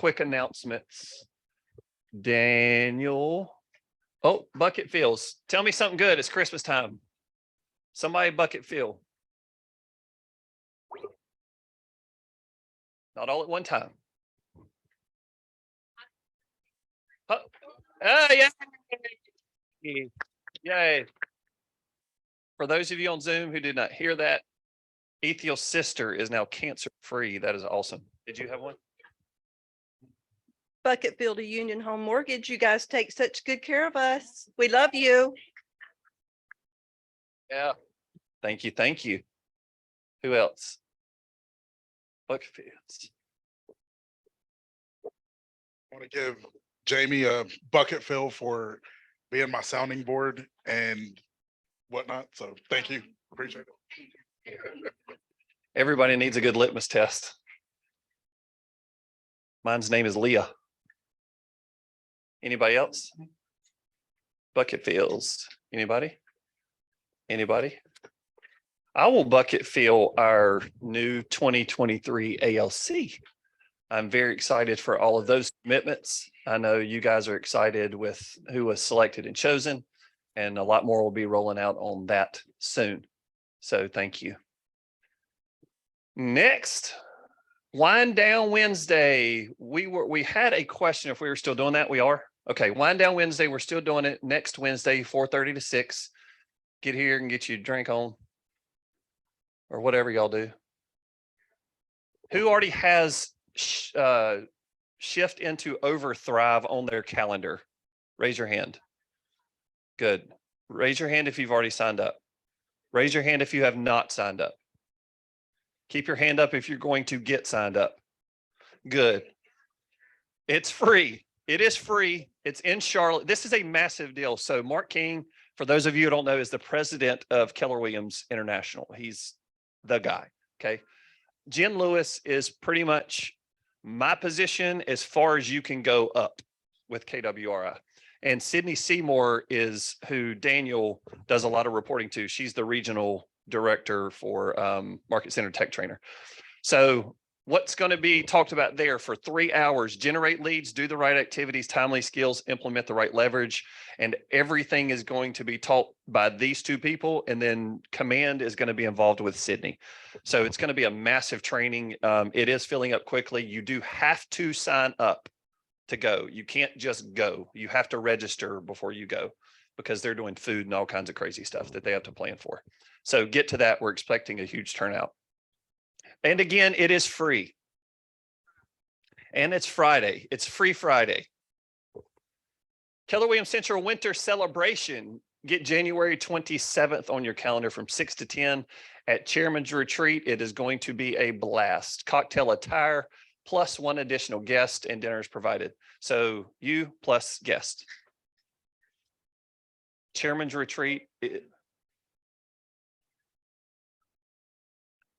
quick announcements. Daniel. Oh, bucket fills. Tell me something good. It's Christmas time. Somebody bucket fill. Not all at one time. Oh, yeah. Yay. For those of you on Zoom who did not hear that, Ethiel's sister is now cancer-free. That is awesome. Did you have one? Bucket fill to Union Home Mortgage. You guys take such good care of us. We love you. Yeah. Thank you. Thank you. Who else? Bucket fills. I want to give Jamie a bucket fill for being my sounding board and whatnot. So thank you. Appreciate it. Everybody needs a good litmus test. Mine's name is Leah. Anybody else? Bucket fills. Anybody? Anybody? I will bucket fill our new 2023 ALC. I'm very excited for all of those commitments. I know you guys are excited with who was selected and chosen, and a lot more will be rolling out on that soon. So thank you. Next, Wind Down Wednesday. We had a question if we were still doing that. We are. Okay, Wind Down Wednesday. We're still doing it next Wednesday, 4:30 to 6. Get here and get you a drink on or whatever y'all do. Who already has shift into Overthrive on their calendar? Raise your hand. Good. Raise your hand if you've already signed up. Raise your hand if you have not signed up. Keep your hand up if you're going to get signed up. Good. It's free. It is free. It's in Charlotte. This is a massive deal. So Mark King, for those of you who don't know, is the president of Keller Williams International. He's the guy. Okay. Jen Lewis is pretty much my position as far as you can go up with KWRI. And Sydney Seymour is who Daniel does a lot of reporting to. She's the regional director for Market Center Tech Trainer. So what's going to be talked about there for 3 hours? Generate leads, do the right activities, timely skills, implement the right leverage, and everything is going to be taught by these two people. And then command is going to be involved with Sydney. So it's going to be a massive training. It is filling up quickly. You do have to sign up to go. You can't just go. You have to register before you go because they're doing food and all kinds of crazy stuff that they have to plan for. So get to that. We're expecting a huge turnout. And again, it is free. And it's Friday. It's free Friday. Keller Williams Central Winter Celebration. Get January 27th on your calendar from 6 to 10 at Chairman's Retreat. It is going to be a blast. Cocktail attire plus one additional guest and dinner is provided. So you plus guest. Chairman's Retreat.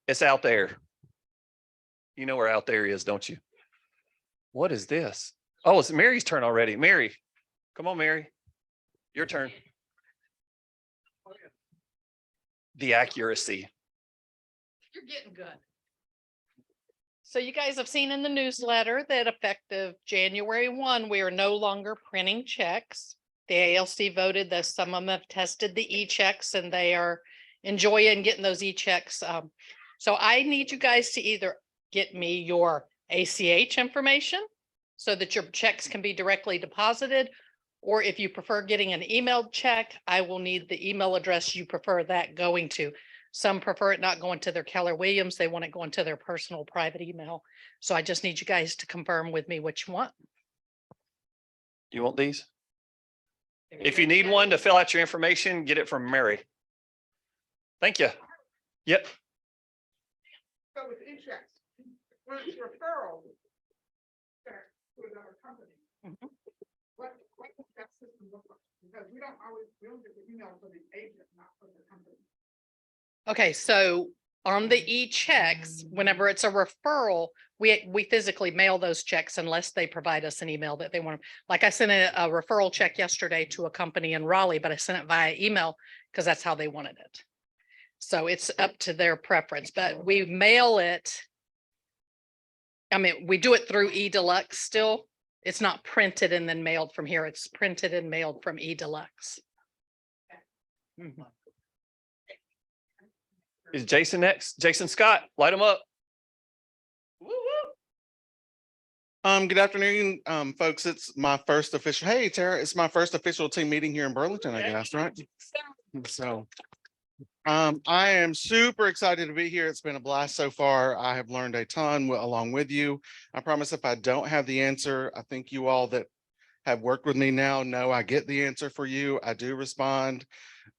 It's out there. You know where out there is, don't you? What is this? Oh, it's Mary's turn already. Mary, come on, Mary. Your turn. The accuracy. You're getting good. So you guys have seen in the newsletter that effective January 1, we are no longer printing checks. The ALC voted that some of them have tested the e-checks and they are enjoying getting those e-checks. So I need you guys to either get me your ACH information so that your checks can be directly deposited, or if you prefer getting an emailed check, I will need the email address you prefer that going to. Some prefer it not going to their Keller Williams. They want it going to their personal private email. So I just need you guys to confirm with me what you want. You want these? If you need one to fill out your information, get it from Mary. Thank you. Yep. So with e-checks, when it's referral to another company, what does that system look like? Because we don't get the email for the agent, not for the company. Okay, so on the e-checks, whenever it's a referral, we physically mail those checks unless they provide us an email that they want. Like I sent a referral check yesterday to a company in Raleigh, but I sent it via email because that's how they wanted it. So it's up to their preference, but we mail it I mean, we do it through E-Deluxe still. It's not printed and then mailed from here. It's printed and mailed from E-Deluxe. Mhm. Is Jason next? Jason Scott, light him up. Woo, woo. Good afternoon, folks. It's my first official, hey, Tara, it's my first official team meeting here in Burlington, I guess, right? So, I am super excited to be here. It's been a blast so far. I have learned a ton along with you. I promise if I don't have the answer, I think you all that have worked with me now know I get the answer for you. I do respond.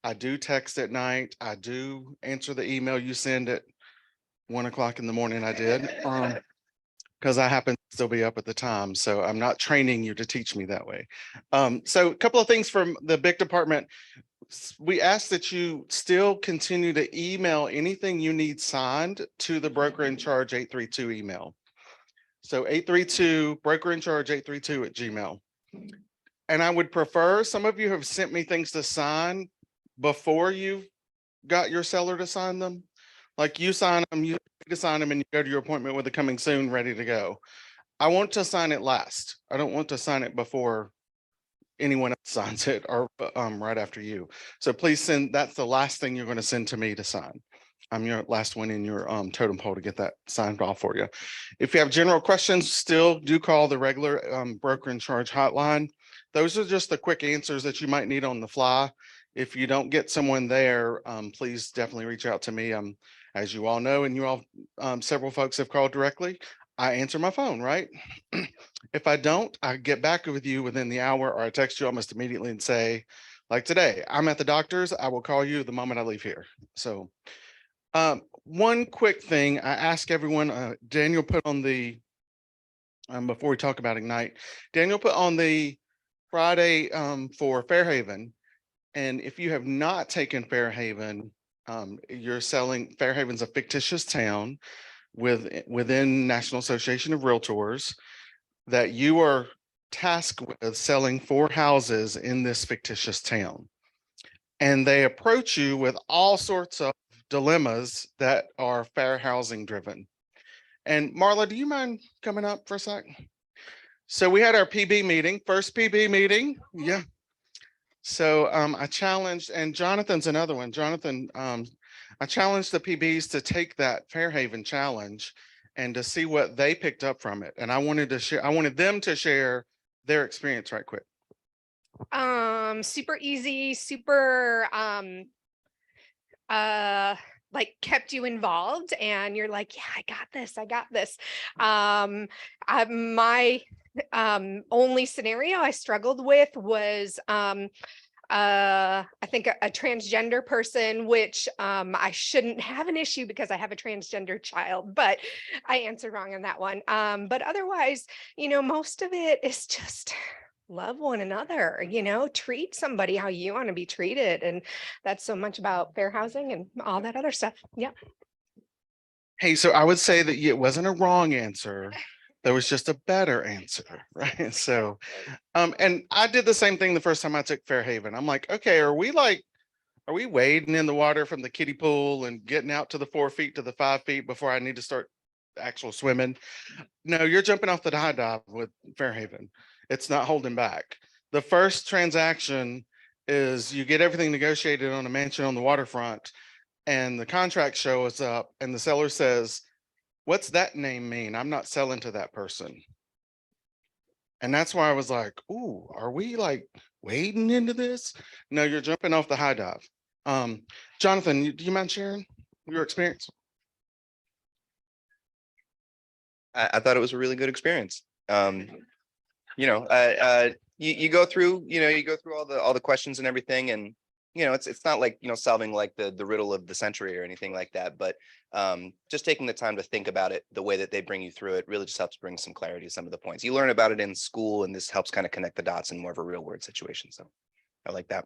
I do text at night. I do answer the email you send at 1 o'clock in the morning. I did. Because I happen to still be up at the time. So I'm not training you to teach me that way. So a couple of things from the BIC department. We ask that you still continue to email anything you need signed to the broker in charge 832 email. So 832 broker in charge 832 at Gmail. And I would prefer, some of you have sent me things to sign before you got your seller to sign them. Like you sign them, you to sign them and you go to your appointment with the coming soon, ready to go. I want to sign it last. I don't want to sign it before anyone else signs it or right after you. So please send, that's the last thing you're going to send to me to sign. I'm your last one in your totem pole to get that signed off for you. If you have general questions, still do call the regular broker in charge hotline. Those are just the quick answers that you might need on the fly. If you don't get someone there, please definitely reach out to me. As you all know, and you all, several folks have called directly, I answer my phone, right? If I don't, I get back with you within the hour, or I text you almost immediately and say, like today, I'm at the doctor's, I will call you the moment I leave here. So one quick thing, I ask everyone, Daniel put on the, before we talk about Ignite, Daniel put on the Friday for Fairhaven. And if you have not taken Fairhaven, you're selling, Fairhaven's a fictitious town within National Association of Realtors that you are tasked with selling 4 houses in this fictitious town. And they approach you with all sorts of dilemmas that are fair housing driven. And Marla, do you mind coming up for a sec? So we had our PB meeting, first PB meeting. Yeah. So I challenged, and Jonathan's another one. Jonathan, I challenged the PBs to take that Fairhaven challenge and to see what they picked up from it. And I wanted to share, I wanted them to share their experience right quick. Super easy, super like kept you involved and you're like, yeah, I got this, I got this. My only scenario I struggled with was I think a transgender person, which I shouldn't have an issue because I have a transgender child, but I answered wrong on that one. But otherwise, you know, most of it is just love one another, you know, treat somebody how you want to be treated. And that's so much about fair housing and all that other stuff. Yeah. Hey, so I would say that it wasn't a wrong answer. There was just a better answer, right? So, and I did the same thing the first time I took Fairhaven. I'm like, okay, are we wading in the water from the kiddie pool and getting out to the 4 feet to the 5 feet before I need to start actual swimming? No, you're jumping off the high dive with Fairhaven. It's not holding back. The first transaction is you get everything negotiated on a mansion on the waterfront and the contract shows up and the seller says, what's that name mean? I'm not selling to that person. And that's why I was like, ooh, are we like wading into this? No, you're jumping off the high dive. Jonathan, do you mind sharing your experience? I thought it was a really good experience. You go through, you go through all the questions and everything, and it's not like solving like the riddle of the century or anything like that, but just taking the time to think about it, the way that they bring you through it really just helps bring some clarity to some of the points. You learn about it in school, and this helps kind of connect the dots in more of a real world situation. So I like that.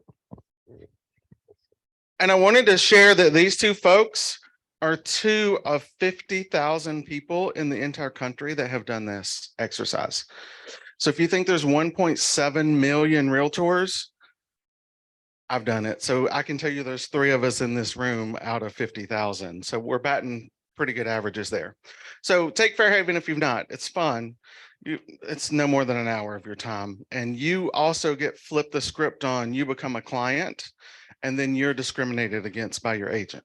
And I wanted to share that these two folks are 2 of 50,000 people in the entire country that have done this exercise. So if you think there's 1.7 million realtors, I've done it. So I can tell you there's 3 of us in this room out of 50,000. So we're batting pretty good averages there. So take Fairhaven if you've not, it's fun. It's no more than an hour of your time. And you also get flipped the script on, you become a client and then you're discriminated against by your agent.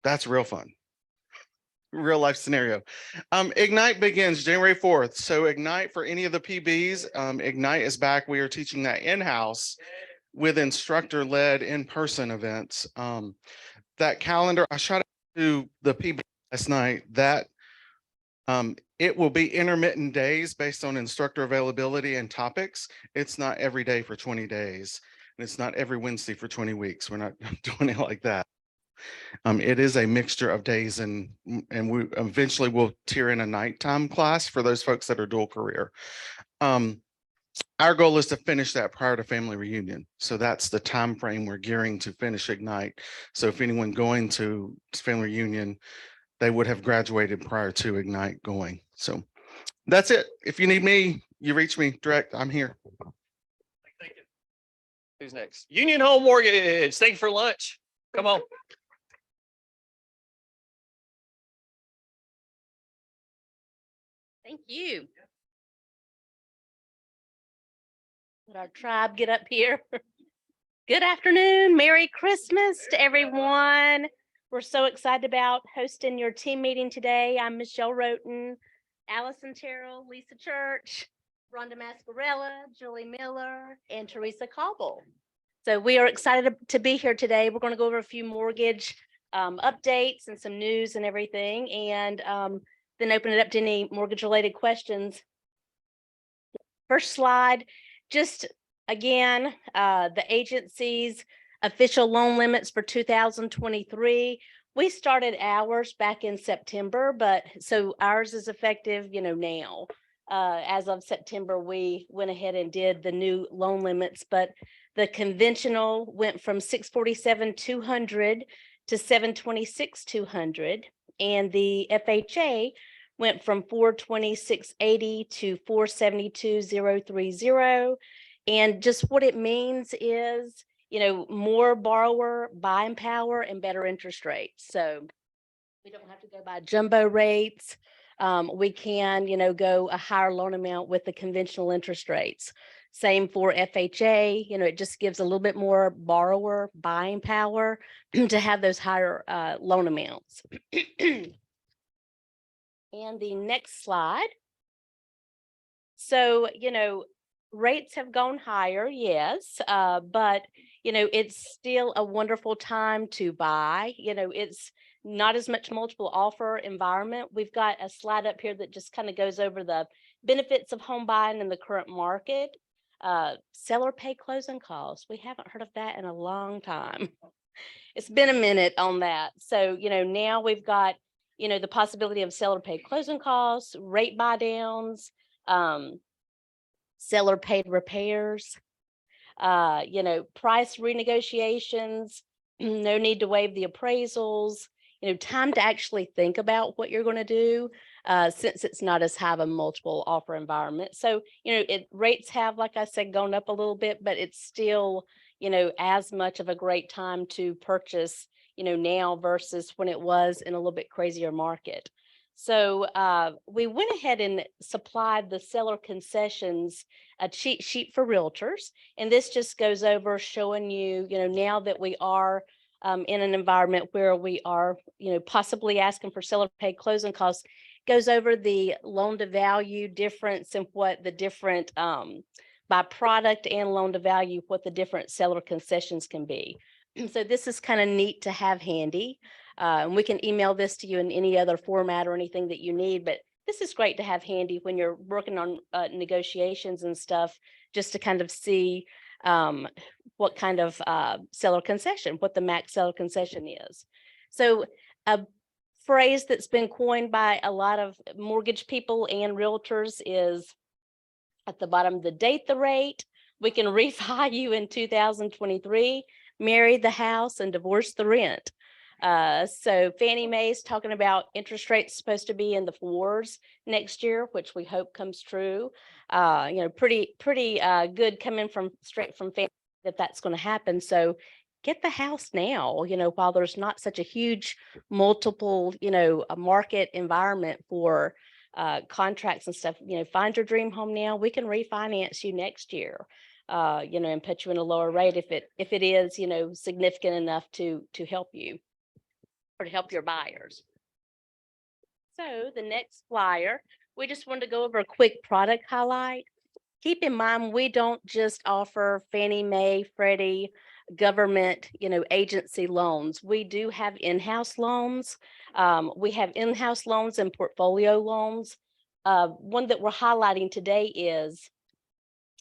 That's real fun. Real life scenario. Ignite begins January 4th. So Ignite for any of the PBs, Ignite is back. We are teaching that in-house with instructor-led in-person events. That calendar, I shot it to the PB last night, that it will be intermittent days based on instructor availability and topics. It's not every day for 20 days. And it's not every Wednesday for 20 weeks. We're not doing it like that. It is a mixture of days and we eventually will tier in a nighttime class for those folks that are dual career. Our goal is to finish that prior to family reunion. So that's the time frame we're gearing to finish Ignite. So if anyone going to family reunion, they would have graduated prior to Ignite going. So that's it. If you need me, you reach me direct. I'm here. Thank you. Who's next? Union Home Mortgage. Thank you for lunch. Come on. Thank you. Let our tribe get up here. Good afternoon. Merry Christmas to everyone. We're so excited about hosting your team meeting today. I'm Michelle Roten, Allison Terrell, Lisa Church, Rhonda Mascarella, Julie Miller, and Teresa Cobble. So we are excited to be here today. We're going to go over a few mortgage updates and some news and everything, and then open it up to any mortgage related questions. First slide, just again, the agency's official loan limits for 2023. We started ours back in September, but so ours is effective, now. As of September, we went ahead and did the new loan limits, but the conventional went from 647,200 to 726,200, and the FHA went from 426,80 to 472,030. And just what it means is, more borrower buying power and better interest rates. So we don't have to go by jumbo rates. We can, go a higher loan amount with the conventional interest rates. Same for FHA, it just gives a little bit more borrower buying power to have those higher loan amounts. And the next slide. So, rates have gone higher, yes, but, it's still a wonderful time to buy. It's not as much multiple offer environment. We've got a slide up here that just kind of goes over the benefits of home buying in the current market. Seller pay closing costs. We haven't heard of that in a long time. It's been a minute on that. So, now we've got, the possibility of seller paid closing costs, rate buy downs, seller paid repairs, price renegotiations, no need to waive the appraisals, time to actually think about what you're going to do, since it's not as high of a multiple offer environment. So, rates have, like I said, gone up a little bit, but it's still, as much of a great time to purchase, now versus when it was in a little bit crazier market. So we went ahead and supplied the seller concessions, a cheat sheet for realtors. And this just goes over showing you, now that we are in an environment where we are, possibly asking for seller paid closing costs, goes over the loan to value difference and what the different by product and loan to value, what the different seller concessions can be. So this is kind of neat to have handy. And we can email this to you in any other format or anything that you need, but this is great to have handy when you're working on negotiations and stuff, just to kind of see what kind of seller concession, what the max seller concession is. So a phrase that's been coined by a lot of mortgage people and realtors is at the bottom, the date, the rate. We can refi you in 2023, marry the house, and divorce the rent. So Fannie Mae's talking about interest rates supposed to be in the 4s next year, which we hope comes true. Pretty good coming from straight from Fannie that that's going to happen. So get the house now, while there's not such a huge multiple, a market environment for contracts and stuff, find your dream home now. We can refinance you next year, and put you in a lower rate if it is, significant enough to help you or to help your buyers. So the next flyer, we just wanted to go over a quick product highlight. Keep in mind, we don't just offer Fannie Mae, Freddie, government, agency loans. We do have in-house loans. We have in-house loans and portfolio loans. One that we're highlighting today is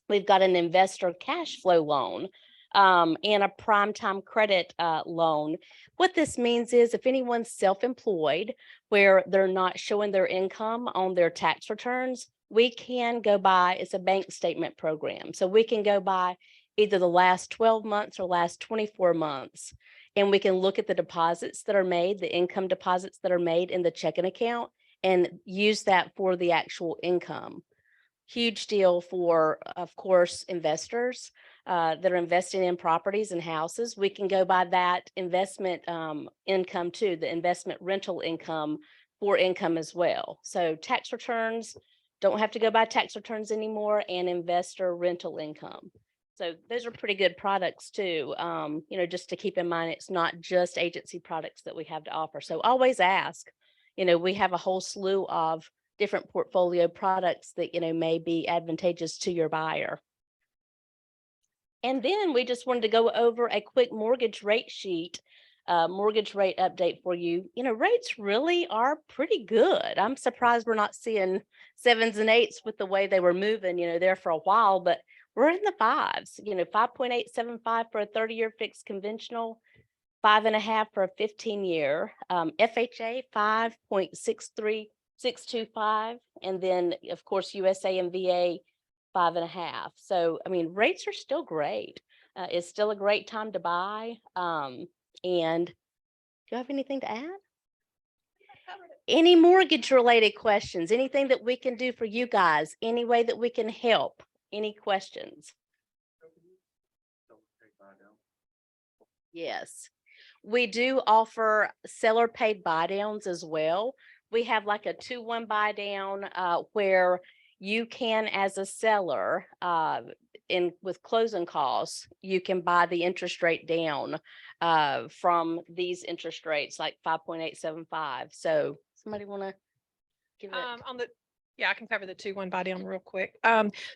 we've got an investor cash flow loan and a prime time credit loan. What this means is if anyone's self-employed where they're not showing their income on their tax returns, we can go by, it's a bank statement program. So we can go by either the last 12 months or last 24 months, and we can look at the deposits that are made, the income deposits that are made in the checking account, and use that for the actual income. Huge deal for, of course, investors that are investing in properties and houses. We can go by that investment income too, the investment rental income for income as well. So tax returns, don't have to go by tax returns anymore, and investor rental income. So those are pretty good products too. Just to keep in mind, it's not just agency products that we have to offer. So always ask, we have a whole slew of different portfolio products that, may be advantageous to your buyer. And then we just wanted to go over a quick mortgage rate sheet, mortgage rate update for you. Rates really are pretty good. I'm surprised we're not seeing 7s and 8s with the way they were moving, there for a while, but we're in the 5s, 5.875 for a 30-year fixed conventional, 5.5 for a 15-year, FHA 5.63625, and then of course USA and VA 5.5. So rates are still great. It's still a great time to buy. And do you have anything to add? Any mortgage related questions? Anything that we can do for you guys? Any way that we can help? Any questions? Yes, we do offer seller paid buy downs as well. We have like a 2-1 buy down where you can, as a seller, with closing costs, you can buy the interest rate down from these interest rates, like 5.875. So somebody want to give it? Yeah, I can cover the 2-1 buy down real quick.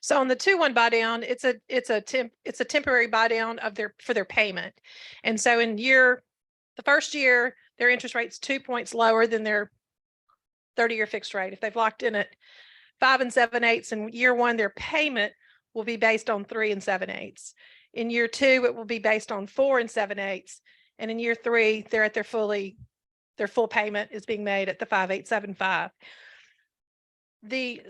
So on the 2-1 buy down, it's a temporary buy down for their payment. And so the first year, their interest rate's 2 points lower than their 30-year fixed rate. If they've locked in at 5 7/8, in year 1, their payment will be based on 3 7/8. In year 2, it will be based on 4 7/8. And in year 3, they're at their full payment is being made at the 5.875. The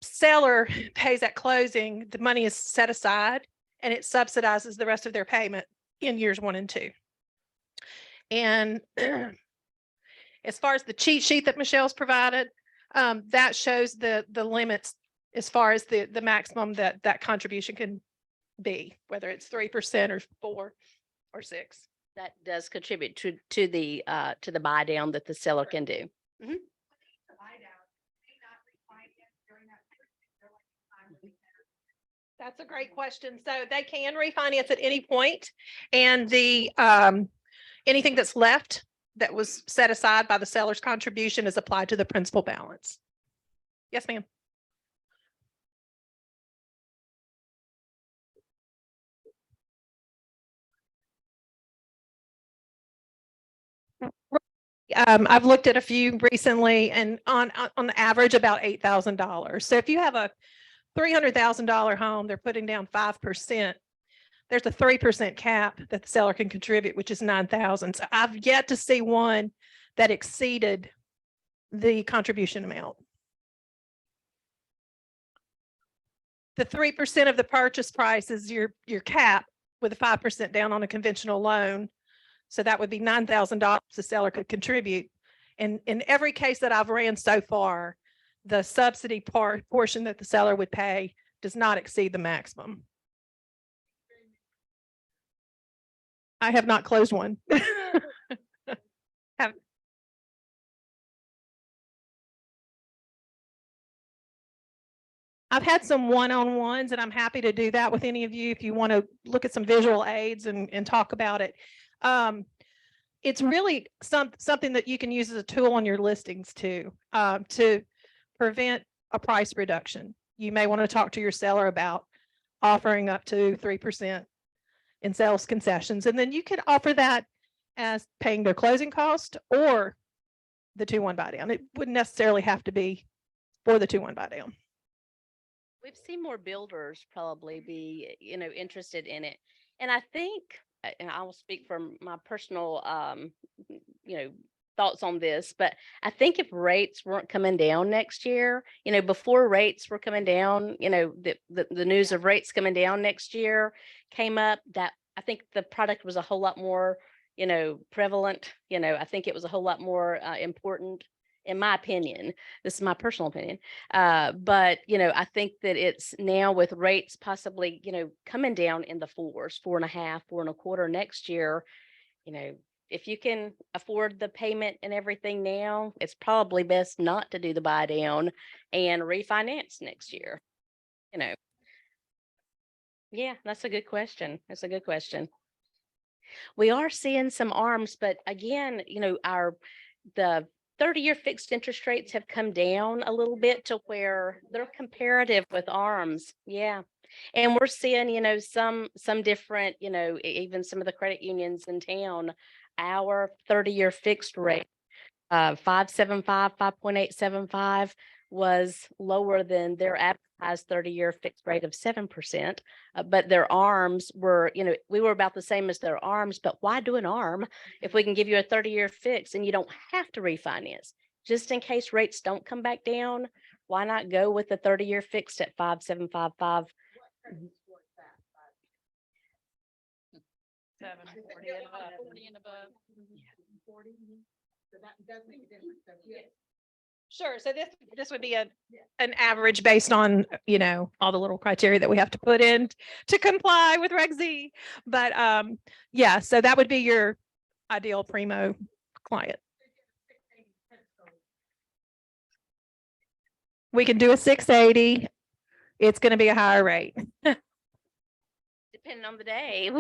seller pays at closing, the money is set aside, and it subsidizes the rest of their payment in years 1 and 2. And as far as the cheat sheet that Michelle's provided, that shows the limits as far as the maximum that contribution can be, whether it's 3% or 4 or 6. That does contribute to the buy down that the seller can do. Mm-hmm. That's a great question. So they can refinance at any point, and the anything that's left that was set aside by the seller's contribution is applied to the principal balance. Yes, ma'am. I've looked at a few recently, and on the average about $8,000. So if you have a $300,000 home, they're putting down 5%. There's a 3% cap that the seller can contribute, which is $9,000. So I've yet to see one that exceeded the contribution amount. The 3% of the purchase price is your cap with a 5% down on a conventional loan. So that would be $9,000 the seller could contribute. And in every case that I've ran so far, the subsidy portion that the seller would pay does not exceed the maximum. I have not closed one. Have- I've had some one-on-ones and I'm happy to do that with any of you if you want to look at some visual aids and talk about it. It's really something that you can use as a tool on your listings too, to prevent a price reduction. You may want to talk to your seller about offering up to 3% in sales concessions. And then you can offer that as paying their closing cost or the 2-1 buy down. It wouldn't necessarily have to be for the 2-1 buy down. We've seen more builders probably be, interested in it. And I think, and I will speak from my personal, thoughts on this, but I think if rates weren't coming down next year, before rates were coming down, the news of rates coming down next year came up, that I think the product was a whole lot more, prevalent. I think it was a whole lot more important, in my opinion. This is my personal opinion. But, I think that it's now with rates possibly, coming down in the 4s, 4.5, 4.25 next year, if you can afford the payment and everything now, it's probably best not to do the buy down and refinance next year. Yeah, that's a good question. That's a good question. We are seeing some ARMs, but again, the 30-year fixed interest rates have come down a little bit to where they're comparative with ARMs. Yeah. And we're seeing, some different, even some of the credit unions in town, our 30-year fixed rate, 5.75, 5.875 was lower than their advertised 30-year fixed rate of 7%. But their ARMs were, we were about the same as their ARMs, but why do an ARM if we can give you a 30-year fix and you don't have to refinance? Just in case rates don't come back down, why not go with the 30-year fixed at 5.755? 740 and above. 40 and above. So that does make a difference. So yeah. Sure. So this would be an average based on, all the little criteria that we have to put in to comply with Reg Z. But yeah, so that would be your ideal primo client. We can do a 680. It's going to be a higher rate. Depending on the day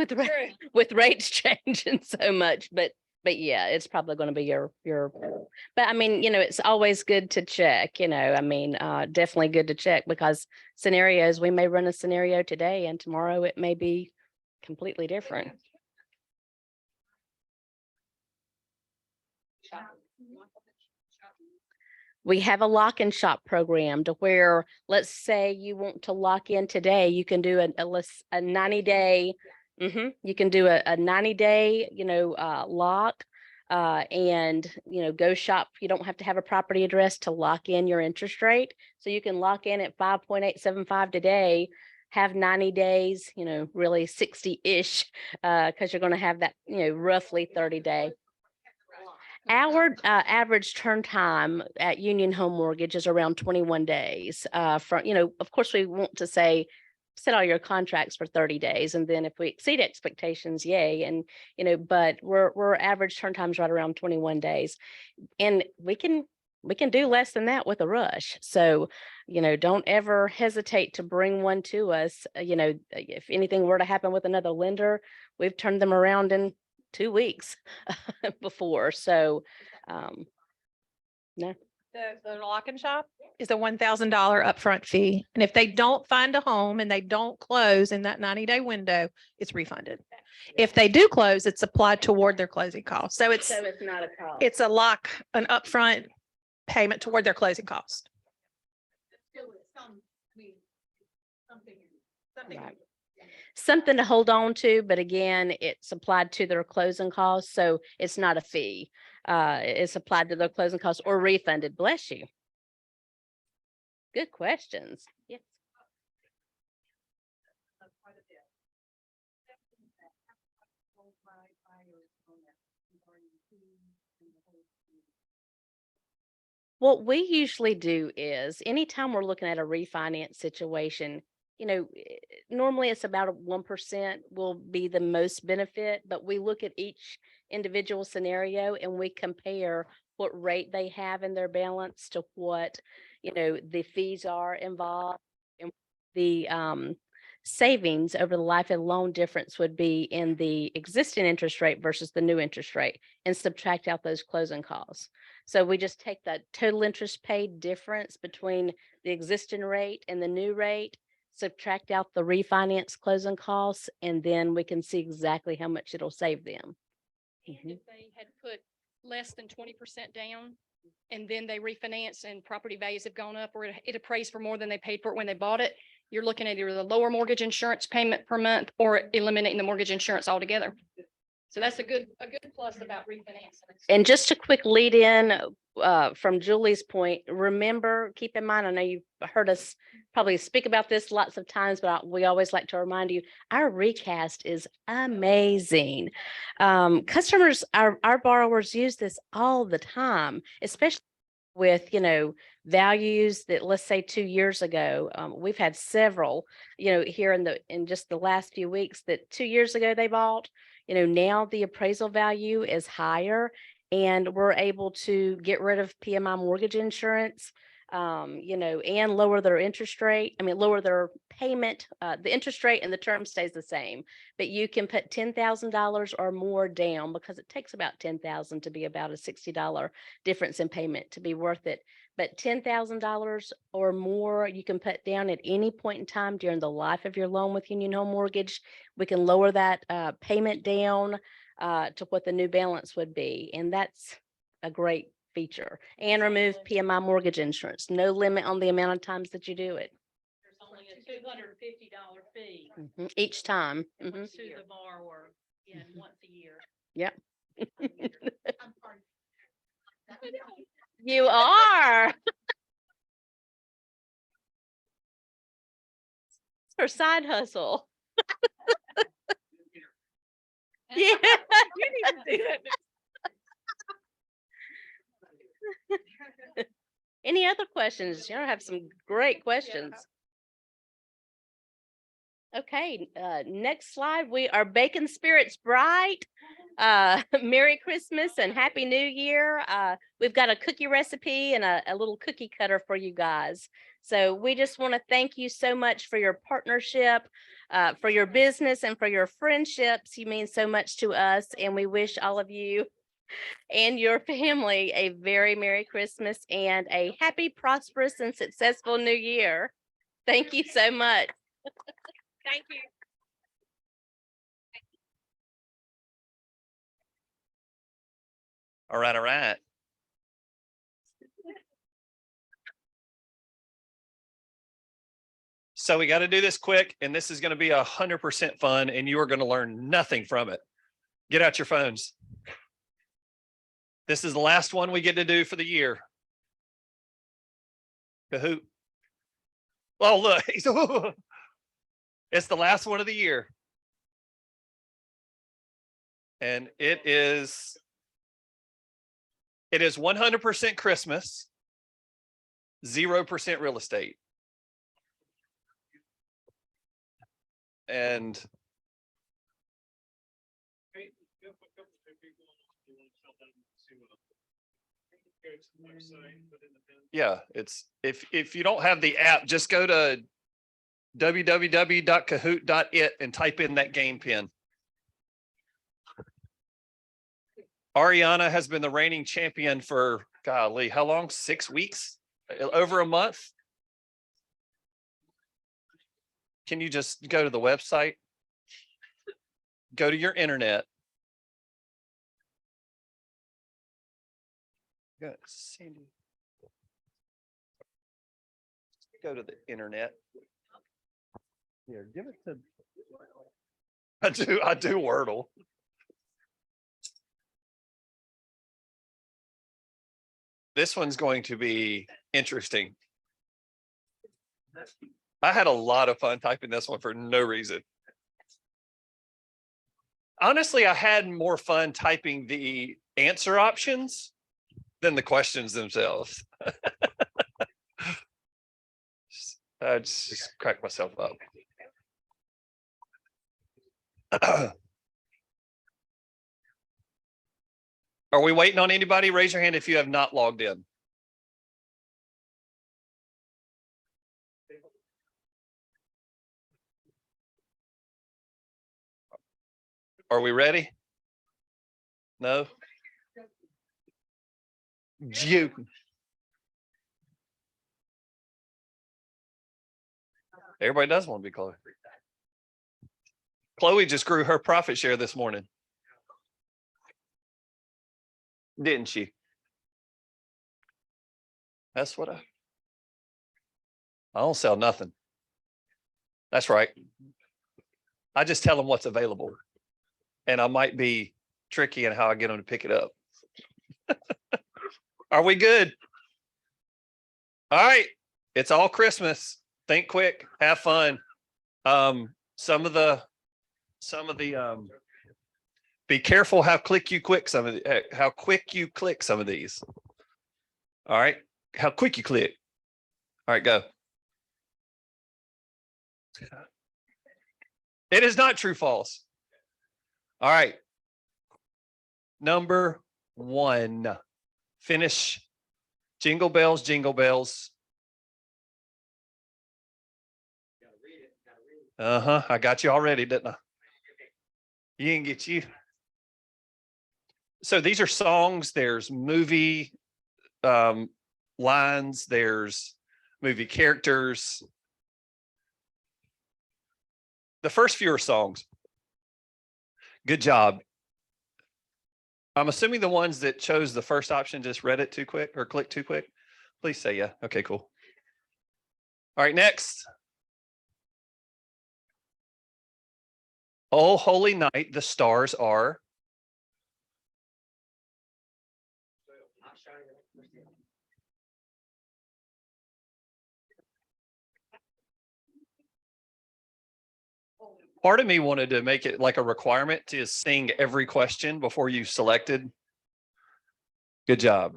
with rates changing so much, but yeah, it's probably going to be your, but I mean, it's always good to check, definitely good to check, because scenarios, we may run a scenario today and tomorrow it may be completely different. We have a lock and shop program to where, let's say you want to lock in today, you can do a 90-day. You can do a 90-day, lock, and, go shop. You don't have to have a property address to lock in your interest rate. So you can lock in at 5.875 today, have 90 days, really 60-ish, because you're going to have that, roughly 30-day. Our average turn time at Union Home Mortgage is around 21 days. Of course, we want to say, set all your contracts for 30 days. And then if we exceed expectations, yay. And, but we're average turn times right around 21 days. And we can do less than that with a rush. So, don't ever hesitate to bring one to us. If anything were to happen with another lender, we've turned them around in 2 weeks before. So, no. The lock and shop is a $1,000 upfront fee. And if they don't find a home and they don't close in that 90-day window, it's refunded. If they do close, it's applied toward their closing costs. So it's not a cost. it's a lock, an upfront payment toward their closing cost. Still with something. Right. Something to hold on to, but again, it's applied to their closing costs, so it's not a fee. It's applied to their closing costs or refunded. Bless you. Good questions. Yes. What we usually do is anytime we're looking at a refinance situation, normally it's about a 1% will be the most benefit, but we look at each individual scenario and we compare what rate they have in their balance to what, the fees are involved. And the savings over the life of the loan difference would be in the existing interest rate versus the new interest rate and subtract out those closing costs. So we just take that total interest paid difference between the existing rate and the new rate, subtract out the refinance closing costs, and then we can see exactly how much it'll save them. And if they had put less than 20% down and then they refinance and property values have gone up or it appraised for more than they paid for it when they bought it, you're looking at either the lower mortgage insurance payment per month or eliminating the mortgage insurance altogether. So that's a good plus about refinancing. And just a quick lead in from Julie's point, remember, keep in mind, I know you've heard us probably speak about this lots of times, but we always like to remind you, our recast is amazing. Customers, our borrowers use this all the time, especially with, values that, let's say 2 years ago, we've had several, here in just the last few weeks that 2 years ago they bought. Now the appraisal value is higher and we're able to get rid of PMI mortgage insurance, and lower their interest rate. Lower their payment. The interest rate and the term stays the same, but you can put $10,000 or more down because it takes about $10,000 to be about a $60 difference in payment to be worth it. But $10,000 or more you can put down at any point in time during the life of your loan with Union Home Mortgage. We can lower that payment down to what the new balance would be. And that's a great feature. And remove PMI mortgage insurance. No limit on the amount of times that you do it. There's only a $250 fee Each time. to the borrower once a year. Yep. I'm sorry. You are. It's her side hustle. Yeah. You need to do that. Any other questions? You have some great questions. Okay, next slide. We are baking spirits bright. Merry Christmas and Happy New Year. We've got a cookie recipe and a little cookie cutter for you guys. So we just want to thank you so much for your partnership, for your business and for your friendships. You mean so much to us, and we wish all of you and your family a very Merry Christmas and a happy, prosperous, and successful New Year. Thank you so much. Thank you. All right, all right. So we got to do this quick, and this is going to be 100% fun, and you are going to learn nothing from it. Get out your phones. This is the last one we get to do for the year. Kahoot. Oh, look. It's the last one of the year. And it is 100% Christmas, 0% real estate. And yeah, it's if you don't have the app, just go to www.kahoot.it and type in that game pin. Ariana has been the reigning champion for, golly, how long? 6 weeks? Over a month? Can you just go to the website? Go to your internet. Good, Cindy. Go to the internet. Here, give it to. I do Wordle. This one's going to be interesting. I had a lot of fun typing this one for no reason. Honestly, I had more fun typing the answer options than the questions themselves. I just cracked myself up. Are we waiting on anybody? Raise your hand if you have not logged in. Are we ready? No? You. Everybody does want to be Chloe. Chloe just grew her profit share this morning. Didn't she? That's what I don't sell nothing. That's right. I just tell them what's available. And I might be tricky in how I get them to pick it up. Are we good? All right. It's all Christmas. Think quick, have fun. Some of the be careful how quick you click some of these. All right. How quick you click. All right, go. It is not true, false. All right. Number 1. Finish. Jingle bells, jingle bells. I got you already, didn't I? You didn't get you. So these are songs. There's movie lines. There's movie characters. The first few are songs. Good job. I'm assuming the ones that chose the first option just read it too quick or clicked too quick. Please say yeah. Okay, cool. All right, next. Oh, holy night, the stars are. Part of me wanted to make it like a requirement to sing every question before you selected. Good job.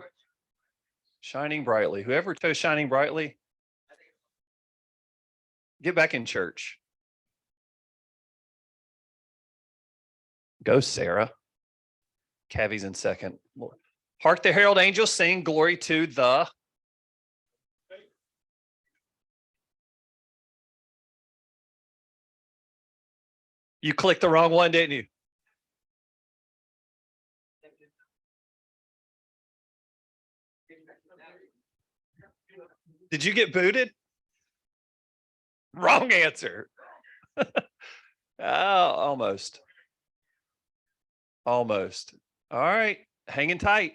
Shining brightly. Whoever chose shining brightly, get back in church. Go, Sarah. Cavi's in second. Hark the herald angels sing glory to the. You clicked the wrong one, didn't you? Did you get booted? Wrong answer. Oh, almost. Almost. All right. Hanging tight.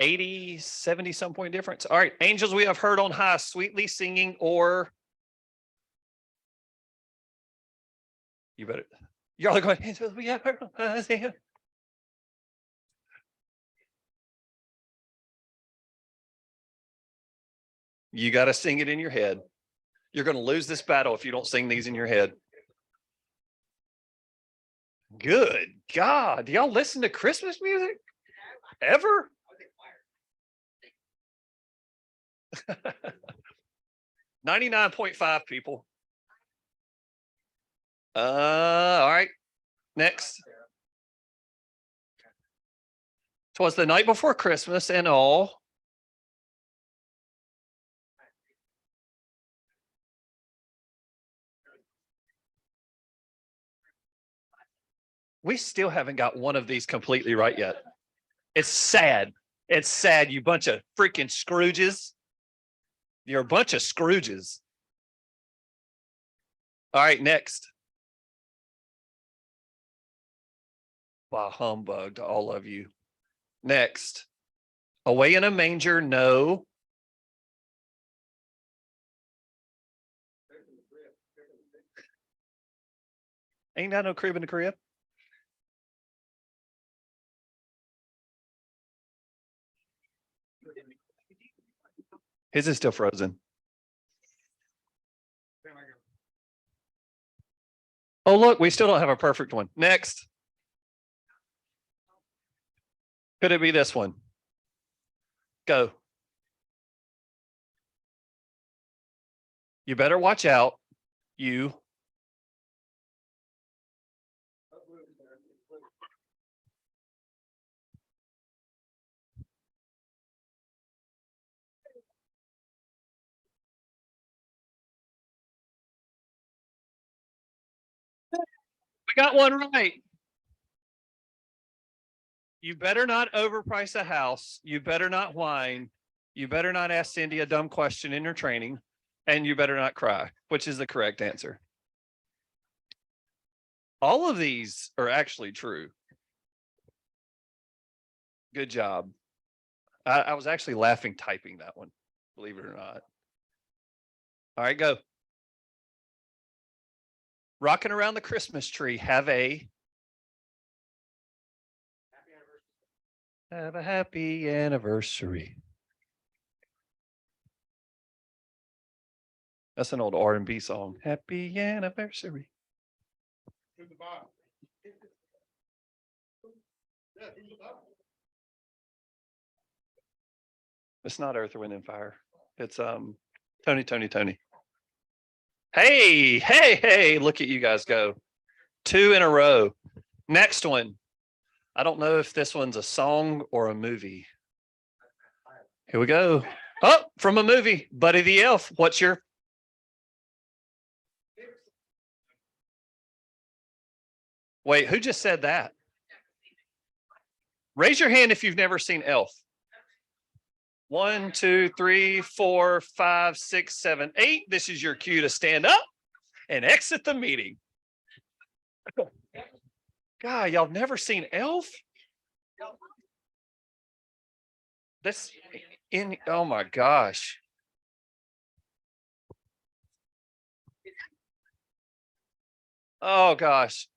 80, 70 some point difference. All right. Angels we have heard on high, sweetly singing, or you better. Y'all are going, angels we have heard on high, singing. You got to sing it in your head. You're going to lose this battle if you don't sing these in your head. Good God. Do y'all listen to Christmas music? Ever? 99.5 people. All right. Next. 'Twas the night before Christmas and all. We still haven't got one of these completely right yet. It's sad. It's sad, you bunch of freaking Scrooges. You're a bunch of Scrooges. All right, next. Wow, humbug to all of you. Next. Away in a manger, no. Ain't got no crib in the crib. His is still frozen. Oh, look, we still don't have a perfect one. Next. Could it be this one? Go. You better watch out. You. We got one right. You better not overprice a house. You better not whine. You better not ask Cindy a dumb question in your training. And you better not cry, which is the correct answer. All of these are actually true. Good job. I was actually laughing typing that one, believe it or not. All right, go. Rocking around the Christmas tree. Have a happy anniversary. That's an old R&B song. Happy anniversary. It's not Earth, Wind, and Fire. It's Tony. Hey, look at you guys go. 2 in a row. Next one. I don't know if this one's a song or a movie. Here we go. Oh, from a movie. Buddy the Elf. What's your? Wait, who just said that? Raise your hand if you've never seen Elf. 1, 2, 3, 4, 5, 6, 7, 8. This is your cue to stand up and exit the meeting. God, y'all never seen Elf? This in, oh my gosh. Oh gosh.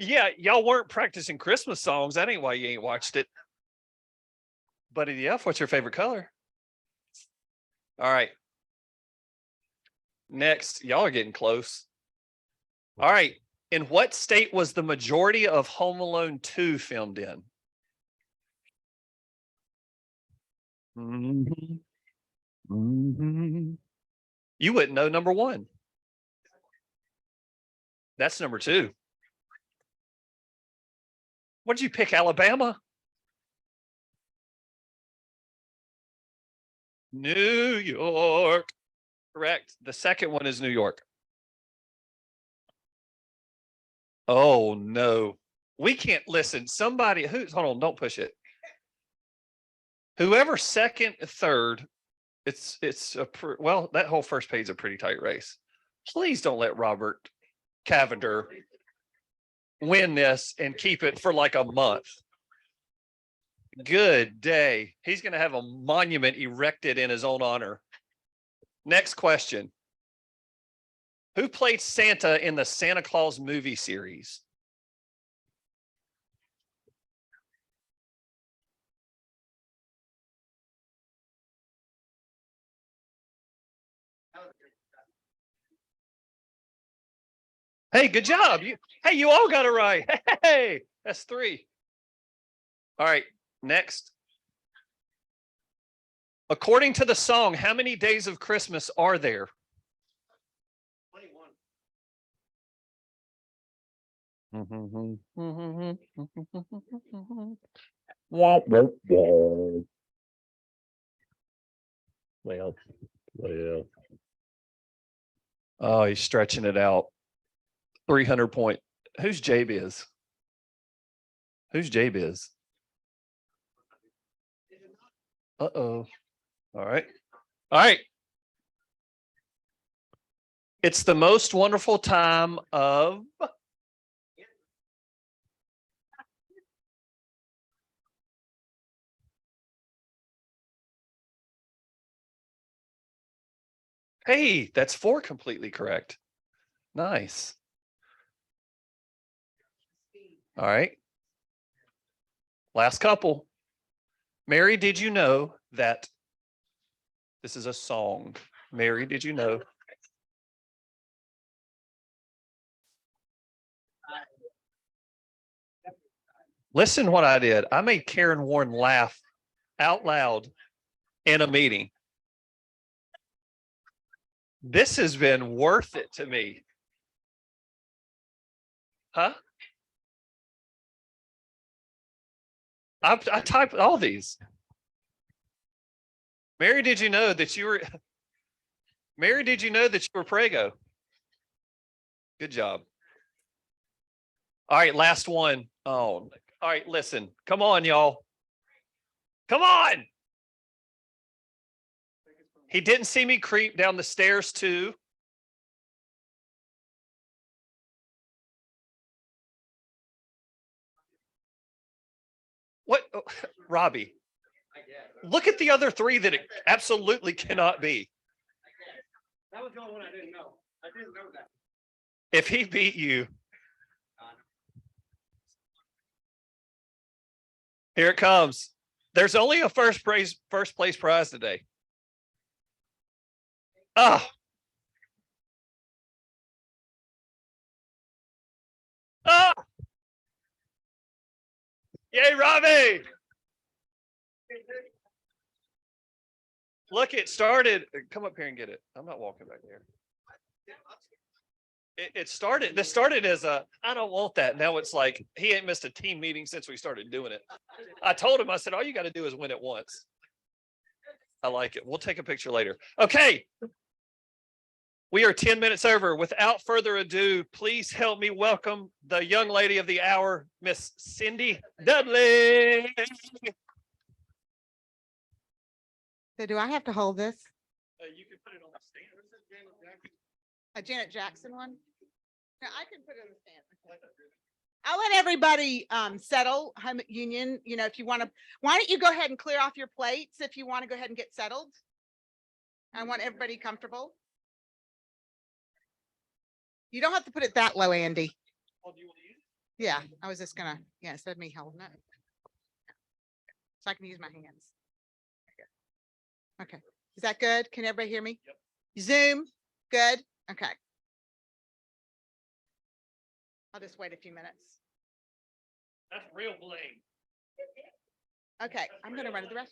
Yeah, y'all weren't practicing Christmas songs. That ain't why you ain't watched it. Buddy the Elf, what's your favorite color? All right. Next, y'all are getting close. All right. In what state was the majority of Home Alone 2 filmed in? You wouldn't know number 1. That's number 2. What did you pick, Alabama? New York. Correct. The second one is New York. Oh no. We can't listen. Somebody who's, hold on, don't push it. Whoever second, third, well, that whole first page is a pretty tight race. Please don't let Robert Cavender win this and keep it for like a month. Good day. He's going to have a monument erected in his own honor. Next question. Who played Santa in the Santa Claus movie series? Hey, good job. You all got it right. Hey, that's 3. All right, next. According to the song, how many days of Christmas are there? 21. Well. Oh, he's stretching it out. 300 point. Who's J-Biz? Who's J-Biz? Uh-oh. All right. All right. It's the most wonderful time of. Hey, that's 4 completely correct. Nice. All right. Last couple. Mary, did you know that this is a song? Mary, did you know? Listen what I did. I made Karen Warren laugh out loud in a meeting. This has been worth it to me. Huh? I typed all these. Mary, did you know that you were Mary, did you know that you were Prego? Good job. All right, last one. Oh, all right, listen. Come on, y'all. Come on. He didn't see me creep down the stairs too. What, oh, Robbie? Look at the other three that it absolutely cannot be. That was the only one I didn't know. I didn't know that. If he beat you. Here it comes. There's only a first place prize today. Oh. Oh. Yay, Robbie. Look, it started. Come up here and get it. I'm not walking back there. This started as a, I don't want that. Now it's like, he ain't missed a team meeting since we started doing it. I told him, I said, all you got to do is win it once. I like it. We'll take a picture later. Okay. We are 10 minutes over. Without further ado, please help me welcome the young lady of the hour, Miss Cindy Dudley. So do I have to hold this? You can put it on the stand. A Janet Jackson one? No, I can put it on the stand. I'll let everybody settle, home at Union, you know, if you want to, why don't you go ahead and clear off your plates if you want to go ahead and get settled? I want everybody comfortable. You don't have to put it that low, Andy. Oh, do you want to use it? Yeah, I was just gonna, yeah, instead of me holding it. So I can use my hands. Okay, is that good? Can everybody hear me? Yep. Zoom, good? Okay. I'll just wait a few minutes. That's real blame. Okay, I'm gonna run to the restroom.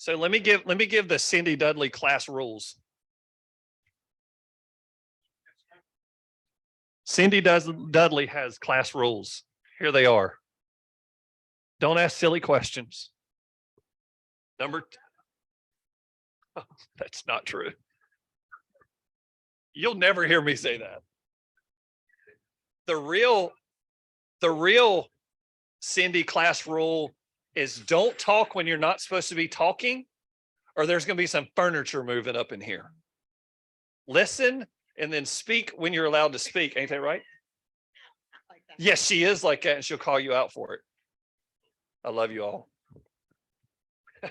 So let me give the Cindy Dudley class rules. Cindy Dudley has class rules. Here they are. Don't ask silly questions. That's not true. You'll never hear me say that. The real Cindy class rule is don't talk when you're not supposed to be talking, or there's going to be some furniture moving up in here. Listen and then speak when you're allowed to speak. Ain't that right? Like that. Yes, she is like that, and she'll call you out for it. I love you all. You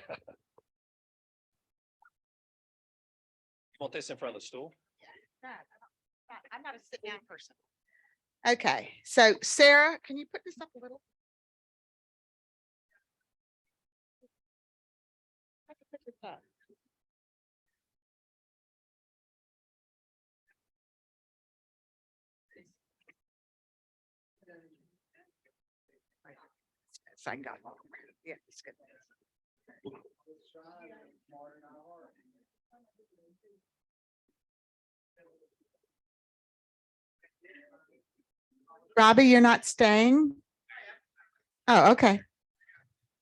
want this in front of the stool? I'm not a sit down person. Okay, so Sarah, can you put this up a little? I can put this up. So I got it. Yeah, it's good. Robbie, you're not staying? Oh, okay.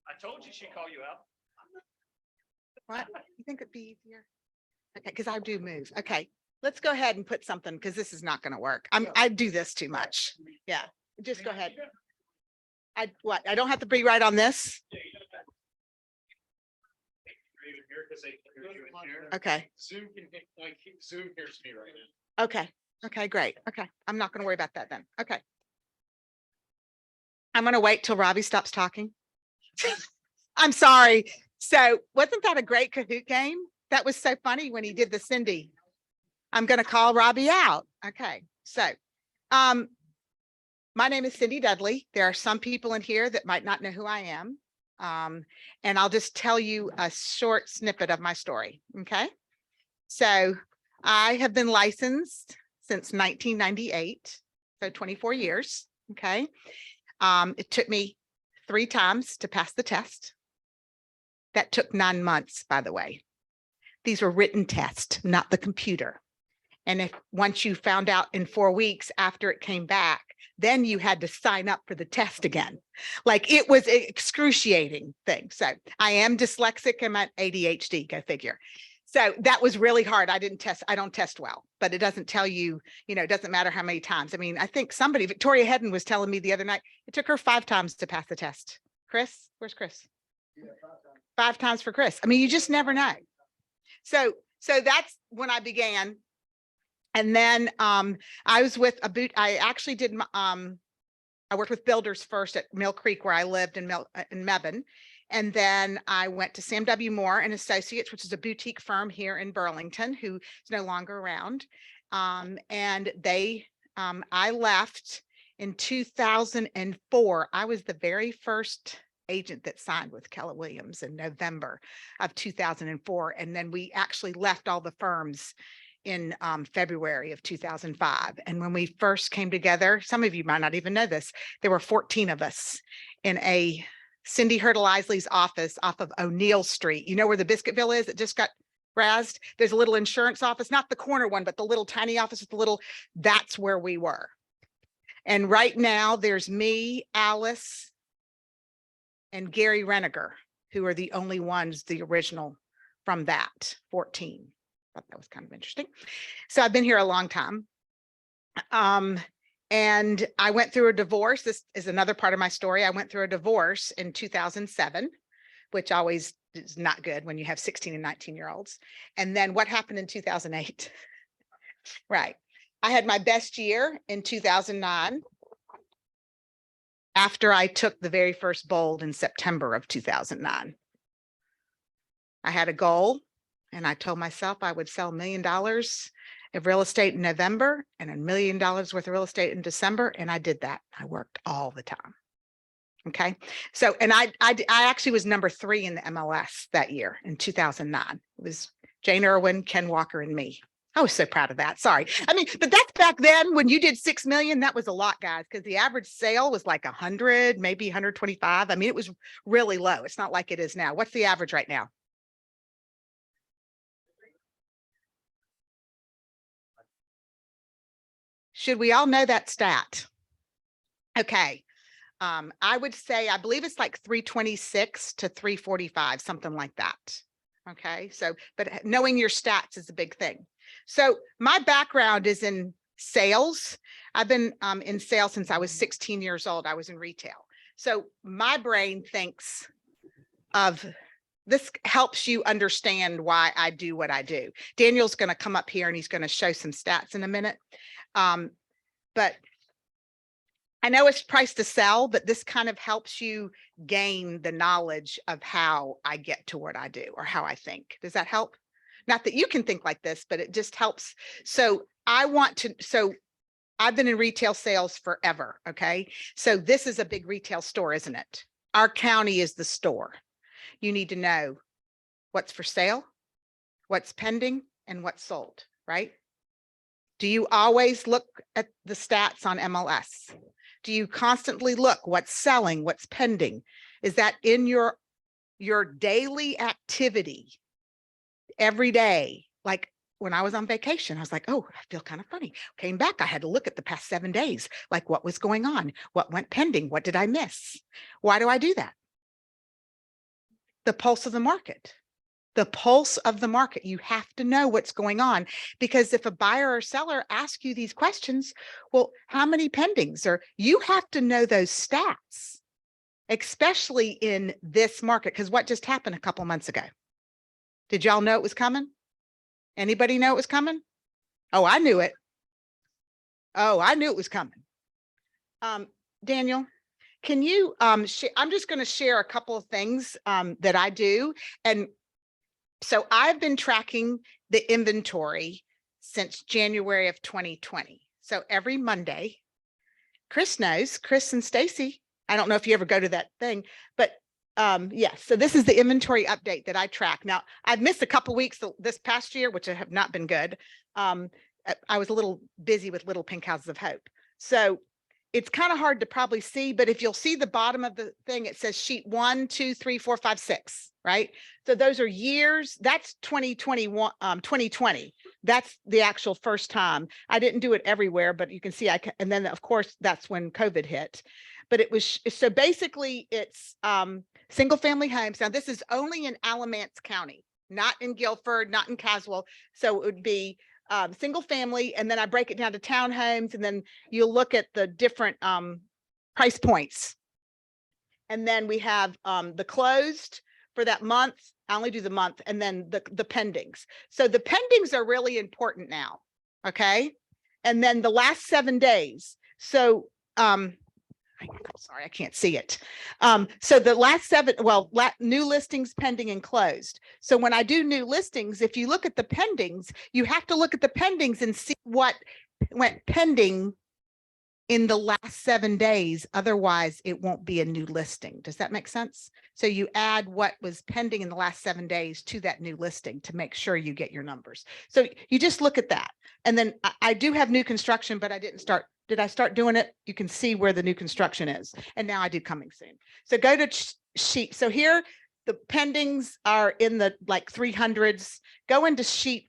I told you she'd call you out. What? You think it'd be easier? Okay, because I do move. Okay, let's go ahead and put something, because this is not going to work. I do this too much. Yeah, just go ahead. I don't have to be right on this? Okay. Zoom can hit, like, Zoom hears me right now. Okay. Okay, great. Okay. I'm not going to worry about that then. Okay. I'm going to wait till Robbie stops talking. I'm sorry. So wasn't that a great Kahoot game? That was so funny when he did the Cindy. I'm going to call Robbie out. Okay. So, my name is Cindy Dudley. There are some people in here that might not know who I am. And I'll just tell you a short snippet of my story. Okay. So I have been licensed since 1998, so 24 years. Okay. It took me 3 times to pass the test. That took 9 months, by the way. These were written tests, not the computer. And if once you found out in 4 weeks after it came back, then you had to sign up for the test again. Like it was an excruciating thing. So I am dyslexic and I'm ADHD, go figure. So that was really hard. I don't test well, but it doesn't tell you, it doesn't matter how many times. I mean, I think Victoria Hedden was telling me the other night, it took her 5 times to pass the test. Chris, where's Chris? 5 times for Chris. I mean, you just never know. So that's when I began. And then I was with I actually did, I worked with builders first at Mill Creek where I lived in Mebane. And then I went to Sam W. Moore and Associates, which is a boutique firm here in Burlington, who is no longer around. And I left in 2004. I was the very first agent that signed with Keller Williams in November of 2004. And then we actually left all the firms in February of 2005. And when we first came together, some of you might not even know this, there were 14 of us in a Cindy Dudley's office off of O'Neill Street. You know where the Biscuitville is? It just got razzed. There's a little insurance office, not the corner one, but the little tiny office with the little, that's where we were. And right now there's me, Alice, and Gary Reniger, who are the only ones, the original from that 14. Thought that was kind of interesting. So I've been here a long time. And I went through a divorce. This is another part of my story. I went through a divorce in 2007, which always is not good when you have 16 and 19-year-olds. And then what happened in 2008? Right. I had my best year in 2009 after I took the very first bold in September of 2009. I had a goal and I told myself I would sell $1 million of real estate in November and $1 million worth of real estate in December. And I did that. I worked all the time. Okay. So, and I actually was number 3 in the MLS that year in 2009. It was Jane Irwin, Ken Walker, and me. I was so proud of that. Sorry. I mean, but that's back then when you did 6 million, that was a lot, guys, because the average sale was like 100, maybe 125. I mean, it was really low. It's not like it is now. What's the average right now? Should we all know that stat? Okay. I would say, I believe it's like 326 to 345, something like that. Okay. So, but knowing your stats is a big thing. So my background is in sales. I've been in sales since I was 16 years old. I was in retail. So my brain thinks of this, helps you understand why I do what I do. Daniel's going to come up here and he's going to show some stats in a minute. But I know it's price to sell, but this kind of helps you gain the knowledge of how I get to what I do or how I think. Does that help? Not that you can think like this, but it just helps. So I've been in retail sales forever. Okay. So this is a big retail store, isn't it? Our county is the store. You need to know what's for sale, what's pending, and what's sold, right? Do you always look at the stats on MLS? Do you constantly look what's selling, what's pending? Is that in your daily activity every day? Like when I was on vacation, I was like, oh, I feel kind of funny. Came back, I had to look at the past 7 days, like what was going on, what went pending, what did I miss? Why do I do that? The pulse of the market. The pulse of the market. You have to know what's going on, because if a buyer or seller asks you these questions, well, how many pendings? Or you have to know those stats, especially in this market. Because what just happened a couple months ago? Did y'all know it was coming? Anybody know it was coming? Oh, I knew it. Oh, I knew it was coming. Daniel, can you I'm just going to share a couple of things that I do. And so I've been tracking the inventory since January of 2020. So every Monday, Chris knows, Chris and Stacy, I don't know if you ever go to that thing, but Yes, so this is the inventory update that I track. Now, I've missed a couple weeks this past year, which have not been good. I was a little busy with Little Pink Houses of Hope. So it's kind of hard to probably see, but if you'll see the bottom of the thing, it says sheet 1, 2, 3, 4, 5, 6, right? So those are years. That's 2021, 2020. That's the actual first time. I didn't do it everywhere, but you can see and then of course that's when COVID hit. But it was, so basically it's single family homes. Now this is only in Alamance County, not in Guilford, not in Caswell. So it would be single family, and then I break it down to townhomes, and then you'll look at the different price points. And then we have the closed for that month. I only do the month, and then the pendings. So the pendings are really important now. Okay. And then the last 7 days. So I'm sorry, I can't see it. So the last 7, new listings, pending, and closed. So when I do new listings, if you look at the pendings, you have to look at the pendings and see what went pending in the last 7 days. Otherwise, it won't be a new listing. Does that make sense? So you add what was pending in the last 7 days to that new listing to make sure you get your numbers. So you just look at that. And then I do have new construction, but I didn't start. Did I start doing it? You can see where the new construction is. And now I do coming soon. So go to sheet. So here, the pendings are in the like 300s. Go to sheet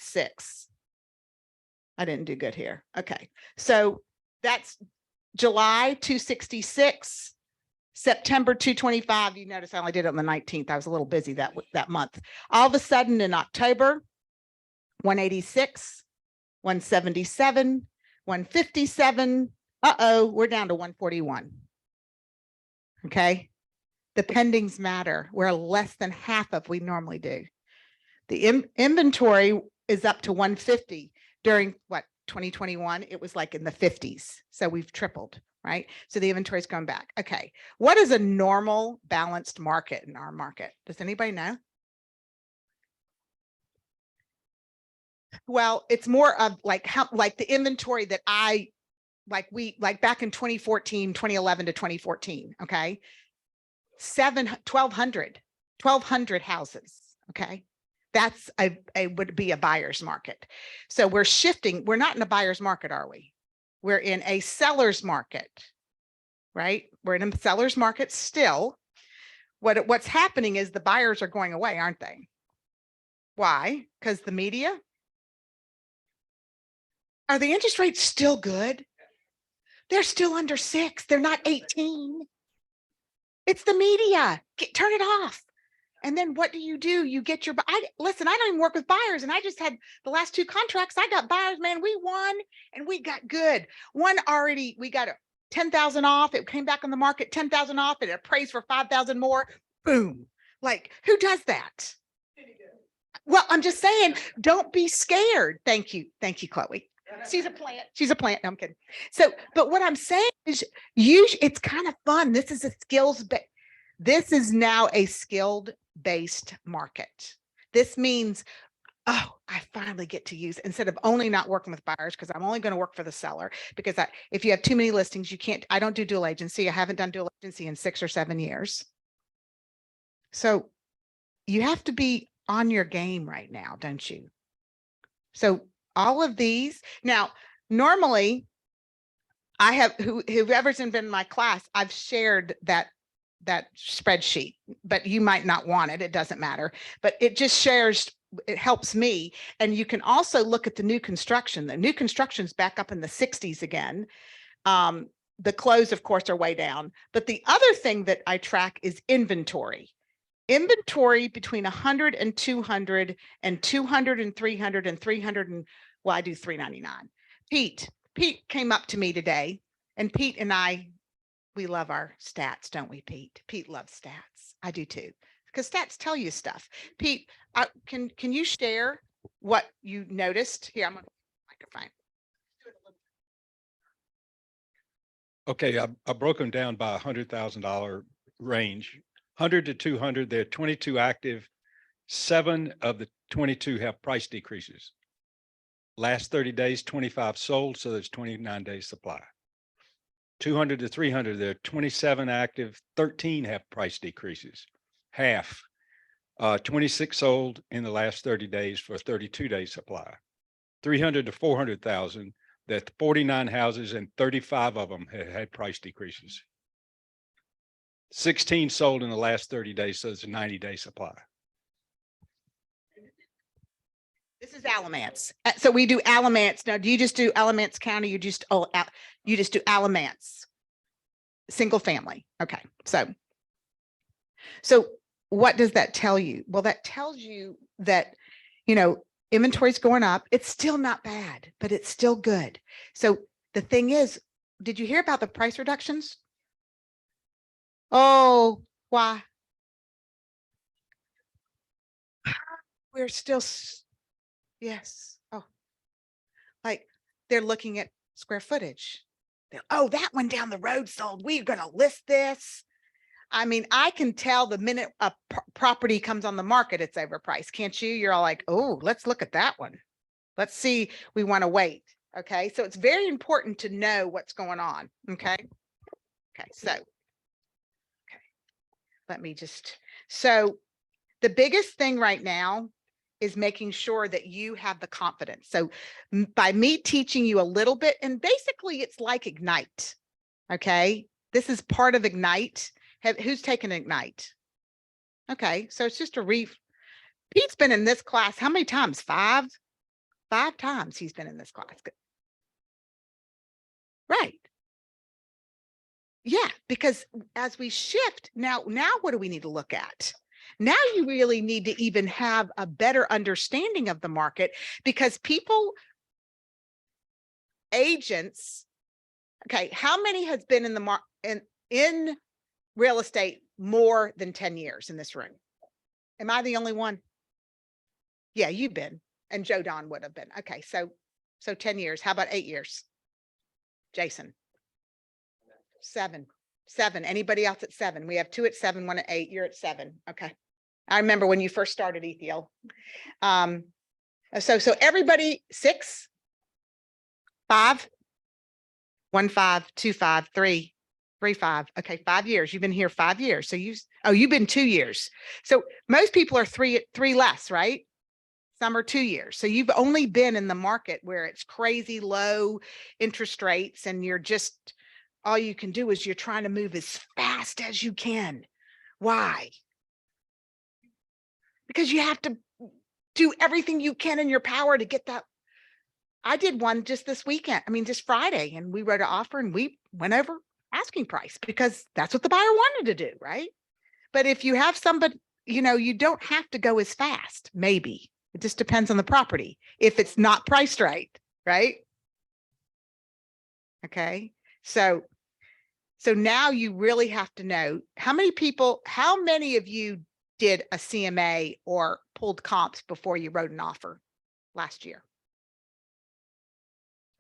6. I didn't do good here. Okay. So that's July 266, September 225. You notice I only did it on the 19th. I was a little busy that month. All of a sudden in October, 186, 177, 157. We're down to 141. Okay. The pendings matter. We're less than half of we normally do. The inventory is up to 150 during 2021. It was like in the 50s. So we've tripled, right? So the inventory is going back. Okay. What is a normal balanced market in our market? Does anybody know? Well, it's more of like the inventory that back in 2014, 2011 to 2014. Okay. 1,200 houses. Okay. That's would be a buyer's market. So we're shifting. We're not in a buyer's market, are we? We're in a seller's market, right? We're in a seller's market still. What's happening is the buyers are going away, aren't they? Why? Because the media. Are the interest rates still good? They're still under 6. They're not 18. It's the media. Turn it off. And then what do? You get your, listen, I don't even work with buyers. And I just had the last 2 contracts. I got buyers, man. We won and we got good. One already, we got 10,000 off. It came back on the market, 10,000 off. It appraised for 5,000 more. Boom. Like, who does that? Well, I'm just saying, don't be scared. Thank you. Thank you, Chloe. She's a plant. She's a plant. No, I'm kidding. So, but what I'm saying is it's kind of fun. This is a this is now a skilled-based market. This means, oh, I finally get to use, instead of only not working with buyers, because I'm only going to work for the seller, because if you have too many listings, you can't, I don't do dual agency. I haven't done dual agency in 6 or 7 years. So you have to be on your game right now, don't you? So all of these, now, normally I have, whoever's been in my class, I've shared that spreadsheet, but you might not want it. It doesn't matter, but it just shares, it helps me. And you can also look at the new construction. The new construction's back up in the 60s again. The close, of course, are way down. But the other thing that I track is inventory. Inventory between 100 and 200 and 200 and 300 and 300 and, well, I do 399. Pete came up to me today, and Pete and I, we love our stats, don't we, Pete? Pete loves stats. I do too, because stats tell you stuff. Pete, can you share what you noticed? Here, I'm on the microphone. Okay, I broke them down by $100,000 range. 100 to 200, there are 22 active. 7 of the 22 have price decreases. Last 30 days, 25 sold, so there's 29 days supply. 200 to 300, there are 27 active, 13 have price decreases, half. 26 sold in the last 30 days for a 32-day supply. 300 to 400,000, that 49 houses and 35 of them had price decreases. 16 sold in the last 30 days, so it's a 90-day supply. This is Alamance. So we do Alamance. Now, do you just do Alamance County? You just, you just do Alamance? Single family. Okay. So what does that tell you? Well, that tells you that, you know, inventory's going up. It's still not bad, but it's still good. So the thing is, did you hear about the price reductions? Oh, why? We're still, yes. Oh, like they're looking at square footage. Oh, that one down the road sold. We're going to list this. I mean, I can tell the minute a property comes on the market, it's overpriced. Can't you? You're all like, oh, let's look at that one. Let's see. We want to wait. Okay. So it's very important to know what's going on. Okay. Okay. So, okay. Let me just, so the biggest thing right now is making sure that you have the confidence. So by me teaching you a little bit, and basically it's like Ignite. Okay. This is part of Ignite. Who's taken Ignite? Okay. So it's just a Pete's been in this class. How many times? Five times he's been in this class. Right. Yeah. Because as we shift now what do we need to look at? Now you really need to even have a better understanding of the market, because agents, okay, how many has been in the in real estate more than 10 years in this room? Am I the only one? Yeah, you've been, and Joe Don would have been. Okay, so 10 years. How about 8 years? Jason? 7. Anybody else at 7? We have 2 at 7, 1 at 8. You're at 7. Okay. I remember when you first started Ethiel. So everybody 6, 5, 1, 5, 2, 5, 3, 3, 5. Okay, 5 years. You've been here 5 years. So you've been 2 years. So most people are three less, right? Some are 2 years. So you've only been in the market where it's crazy low interest rates, and you're just, all you can do is you're trying to move as fast as you can. Why? Because you have to do everything you can in your power to get that. I did one just this weekend. I mean, just Friday, and we wrote an offer and we went over asking price because that's what the buyer wanted to do, right? But if you have somebody, you know, you don't have to go as fast. Maybe it just depends on the property. If it's not priced right, right? Okay. So now you really have to know how many of you did a CMA or pulled comps before you wrote an offer last year?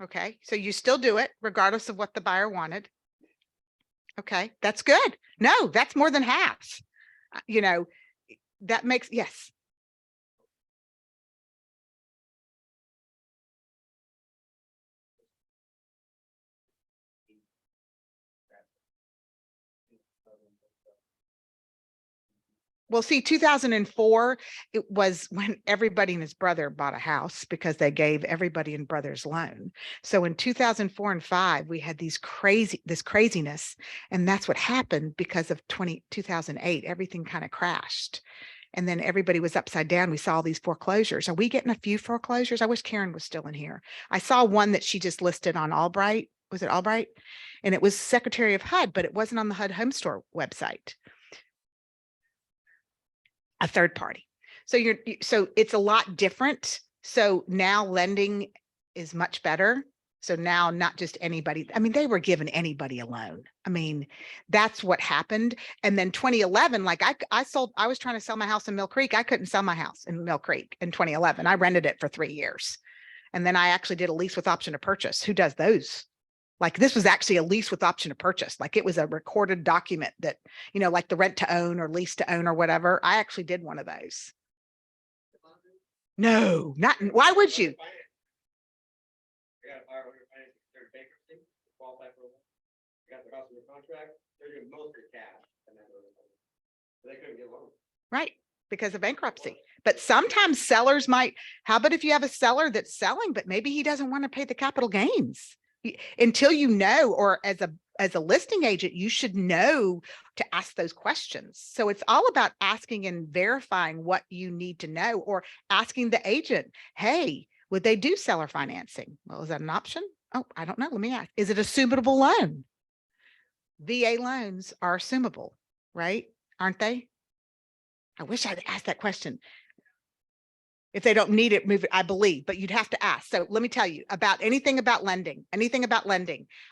Okay, so you still do it regardless of what the buyer wanted. Okay, that's good. No, that's more than half. You know, that makes, yes. Well, see, 2004, it was when everybody and his brother bought a house because they gave everybody and brother's loan. So in 2004 and 5, we had this craziness. And that's what happened because of 2008, everything kind of crashed. And then everybody was upside down. We saw all these foreclosures. Are we getting a few foreclosures? I wish Karen was still in here. I saw one that she just listed on Albright. Was it Albright? And it was Secretary of HUD, but it wasn't on the HUD Home Store website. A third party. So it's a lot different. So now lending is much better. So now not just anybody, I mean, they were giving anybody a loan. I mean, that's what happened. And then 2011, like I was trying to sell my house in Mill Creek. I couldn't sell my house in Mill Creek in 2011. I rented it for 3 years. And then I actually did a lease with option to purchase. Who does those? Like this was actually a lease with option to purchase. Like it was a recorded document that, you know, like the rent to own or lease to own or whatever. I actually did one of those. No, not, why would you? got their house under contract, they're doing most of the cash. And then they couldn't get a loan. Right, because of bankruptcy. But sometimes sellers might, how about if you have a seller that's selling, but maybe he doesn't want to pay the capital gains? Until you know, or as a listing agent, you should know to ask those questions. So it's all about asking and verifying what you need to know, or asking the agent, hey, would they do seller financing? Well, is that an option? Oh, I don't know. Let me ask. Is it assumable loan? VA loans are assumable, right? Aren't they? I wish I'd asked that question. If they don't need it, move it, I believe, but you'd have to ask. So let me tell you about anything about lending,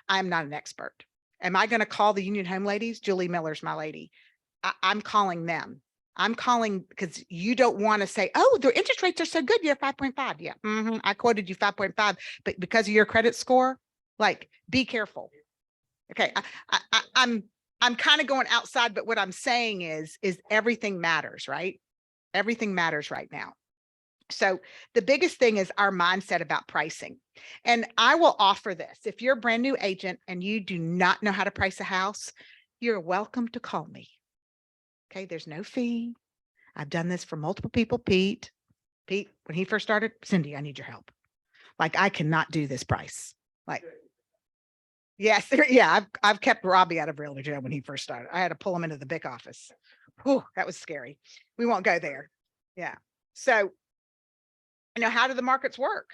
I'm not an expert. Am I going to call the Union Home ladies? Julie Miller's my lady. I'm calling them. I'm calling because you don't want to say, oh, their interest rates are so good. You're 5.5. Yeah. I quoted you 5.5, but because of your credit score, like, be careful. Okay. I'm kind of going outside, but what I'm saying is everything matters, right? Everything matters right now. So the biggest thing is our mindset about pricing. And I will offer this. If you're a brand new agent and you do not know how to price a house, you're welcome to call me. Okay, there's no fee. I've done this for multiple people. Pete, when he first started, Cindy, I need your help. Like, I cannot do this price. Like, yes, yeah, I've kept Robbie out of realtor jail when he first started. I had to pull him into the big office. Whew, that was scary. We won't go there. Yeah. So, how do the markets work?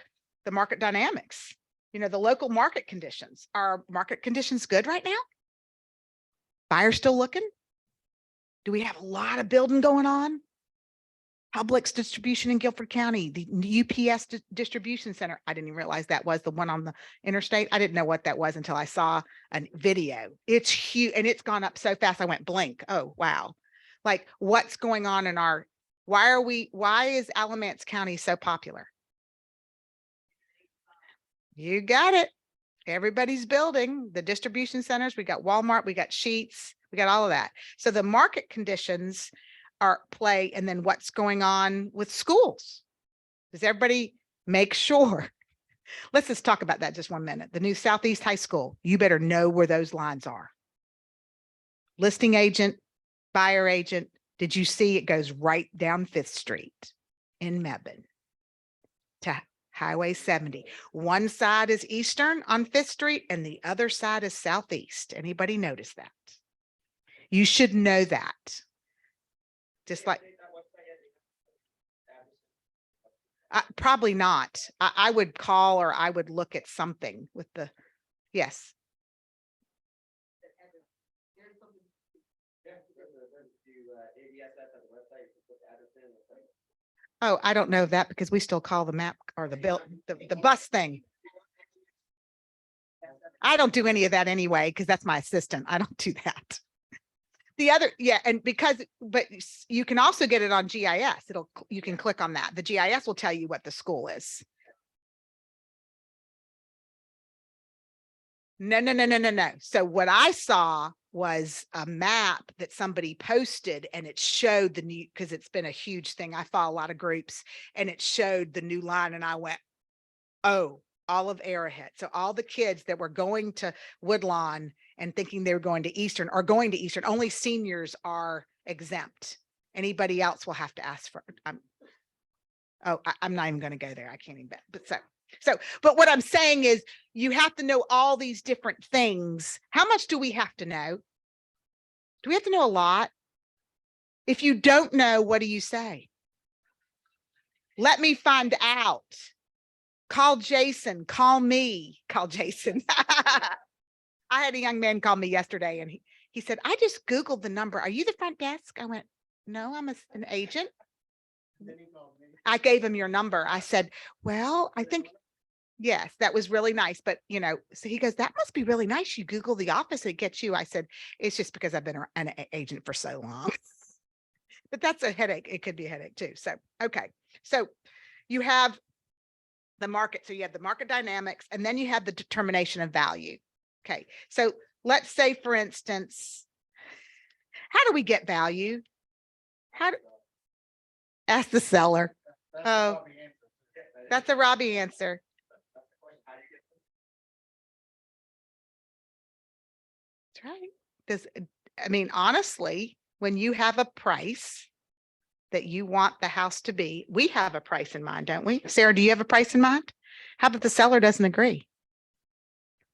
The market dynamics, the local market conditions. Are market conditions good right now? Buyers still looking? Do we have a lot of building going on? Publix distribution in Guilford County, the UPS distribution center. I didn't even realize that was the one on the interstate. I didn't know what that was until I saw a video. It's huge and it's gone up so fast. I went blink. Oh, wow. Like, what's going on in why is Alamance County so popular? You got it. Everybody's building the distribution centers. We got Walmart, we got Sheetz, we got all of that. So the market conditions are play, and then what's going on with schools? Does everybody make sure? Let's just talk about that just 1 minute. The new Southeast High School, you better know where those lines are. Listing agent, buyer agent. Did you see it goes right down 5th Street in Mebane to Highway 70. One side is Eastern on 5th Street and the other side is Southeast. Anybody notice that? You should know that. Just like, probably not. I would call, or I would look at something with the, yes. Oh, I don't know that because we still call the map or the bill, the bus thing. I don't do any of that anyway, because that's my assistant. I don't do that. The other, yeah, and but you can also get it on GIS. You can click on that. The GIS will tell you what the school is. No. So what I saw was a map that somebody posted, and it showed the new, because it's been a huge thing. I follow a lot of groups, and it showed the new line, and I went, oh, all of Arrowhead. So all the kids that were going to Woodlawn and thinking they were going to Eastern are going to Eastern. Only seniors are exempt. Anybody else will have to ask for, I'm not even going to go there. I can't even bet. But what I'm saying is you have to know all these different things. How much do we have to know? Do we have to know a lot? If you don't know, what do you say? Let me find out. Call Jason, call me, call Jason. I had a young man call me yesterday, and he said, I just Googled the number. Are you the front desk? I went, no, I'm an agent. I gave him your number. I said, well, I think, yes, that was really nice. But, so he goes, that must be really nice. You Google the office, it gets you. I said, it's just because I've been an agent for so long. But that's a headache. It could be a headache too. So, okay. So you have the market. So you have the market dynamics, and then you have the determination of value. Okay. So let's say, for instance, how do we get value? Ask the seller. Oh, that's a Robbie answer. Okay. I mean, honestly, when you have a price that you want the house to be, we have a price in mind, don't we? Sarah, do you have a price in mind? How about the seller doesn't agree?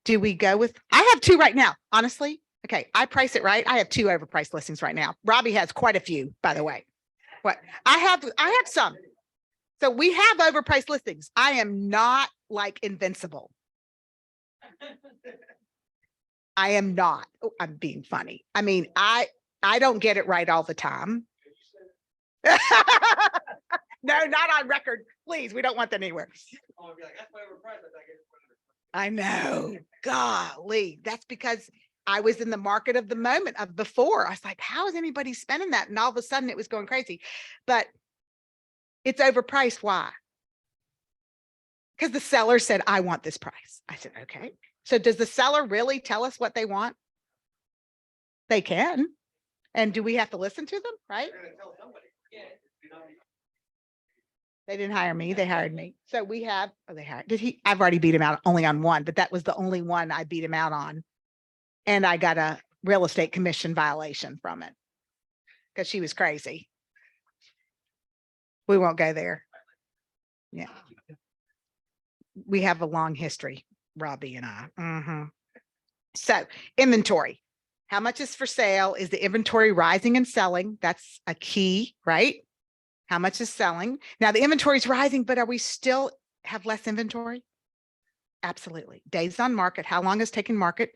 Do we go with, I have two right now, honestly. Okay, I price it right. I have two overpriced listings right now. Robbie has quite a few, by the way. What I have some. So we have overpriced listings. I am not like invincible. I am not. Oh, I'm being funny. I mean, I don't get it right all the time. No, not on record. Please, we don't want that anywhere. I know. Golly, that's because I was in the market of the moment of before. I was like, how is anybody spending that? And all of a sudden it was going crazy. But it's overpriced. Why? Because the seller said, I want this price. I said, okay. So does the seller really tell us what they want? They can. And do we have to listen to them? Right? They didn't hire me. They hired me. So we have, oh, they hired, I've already beat him out only on one, but that was the only one I beat him out on. And I got a real estate commission violation from it because she was crazy. We won't go there. Yeah. We have a long history, Robbie and I. So inventory, how much is for sale? Is the inventory rising and selling? That's a key, right? How much is selling? Now the inventory is rising, but are we still have less inventory? Absolutely. Days on market. How long is taking market?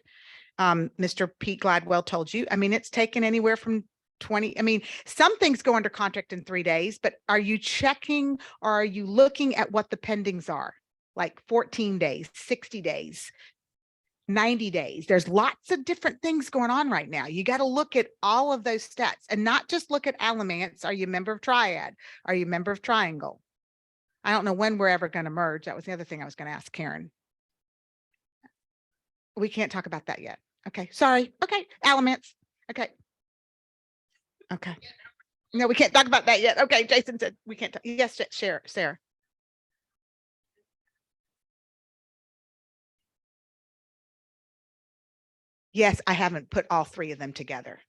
Mr. Pete Gladwell told you. I mean, it's taken anywhere from 20. I mean, some things go under contract in 3 days, but are you checking or are you looking at what the pendings are? Like 14 days, 60 days, 90 days. There's lots of different things going on right now. You got to look at all of those stats and not just look at Alamance. Are you a member of Triad? Are you a member of Triangle? I don't know when we're ever going to merge. That was the other thing I was going to ask Karen. We can't talk about that yet. Okay. Sorry. Okay. Alamance. Okay. Okay. No, we can't talk about that yet. Okay. Jason said we can't. Yes, Sarah. Yes, I haven't put all three of them together.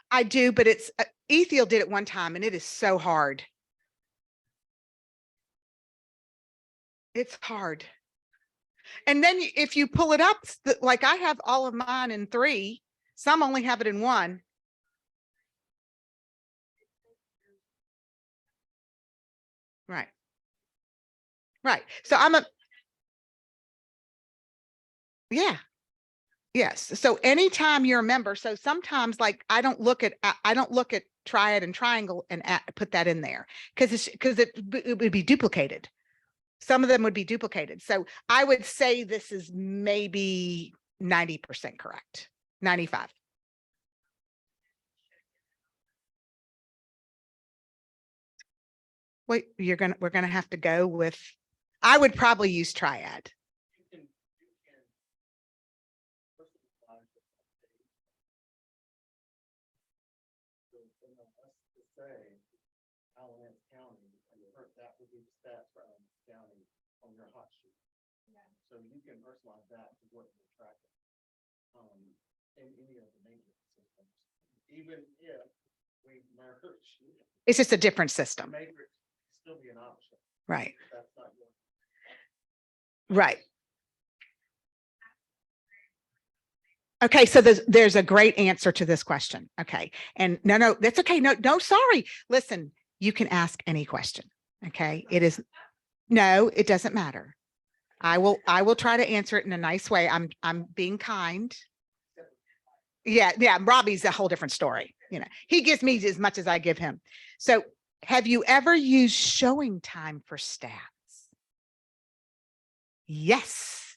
I do, but it's Ethiel did it one time and it is so hard. It's hard. And then if you pull it up, like I have all of mine in 3, some only have it in 1. Right. Right. So yeah. Yes. So anytime you're a member, so sometimes like I don't look at Triad and Triangle and put that in there because it would be duplicated. Some of them would be duplicated. So I would say this is maybe 90% correct. 95. Wait, we're gonna have to go with, I would probably use Triad. So you can personalize that to what you're tracking in any of the maintenance systems, even if we merge. It's just a different system. Matrix still be an option. Right. That's not your. Right. Okay, so there's a great answer to this question. Okay, and no, that's okay. No, sorry. Listen, you can ask any question. Okay, it doesn't matter. I will try to answer it in a nice way. I'm being kind. Yeah. Robbie's a whole different story. You know, he gives me as much as I give him. So have you ever used showing time for stats? Yes,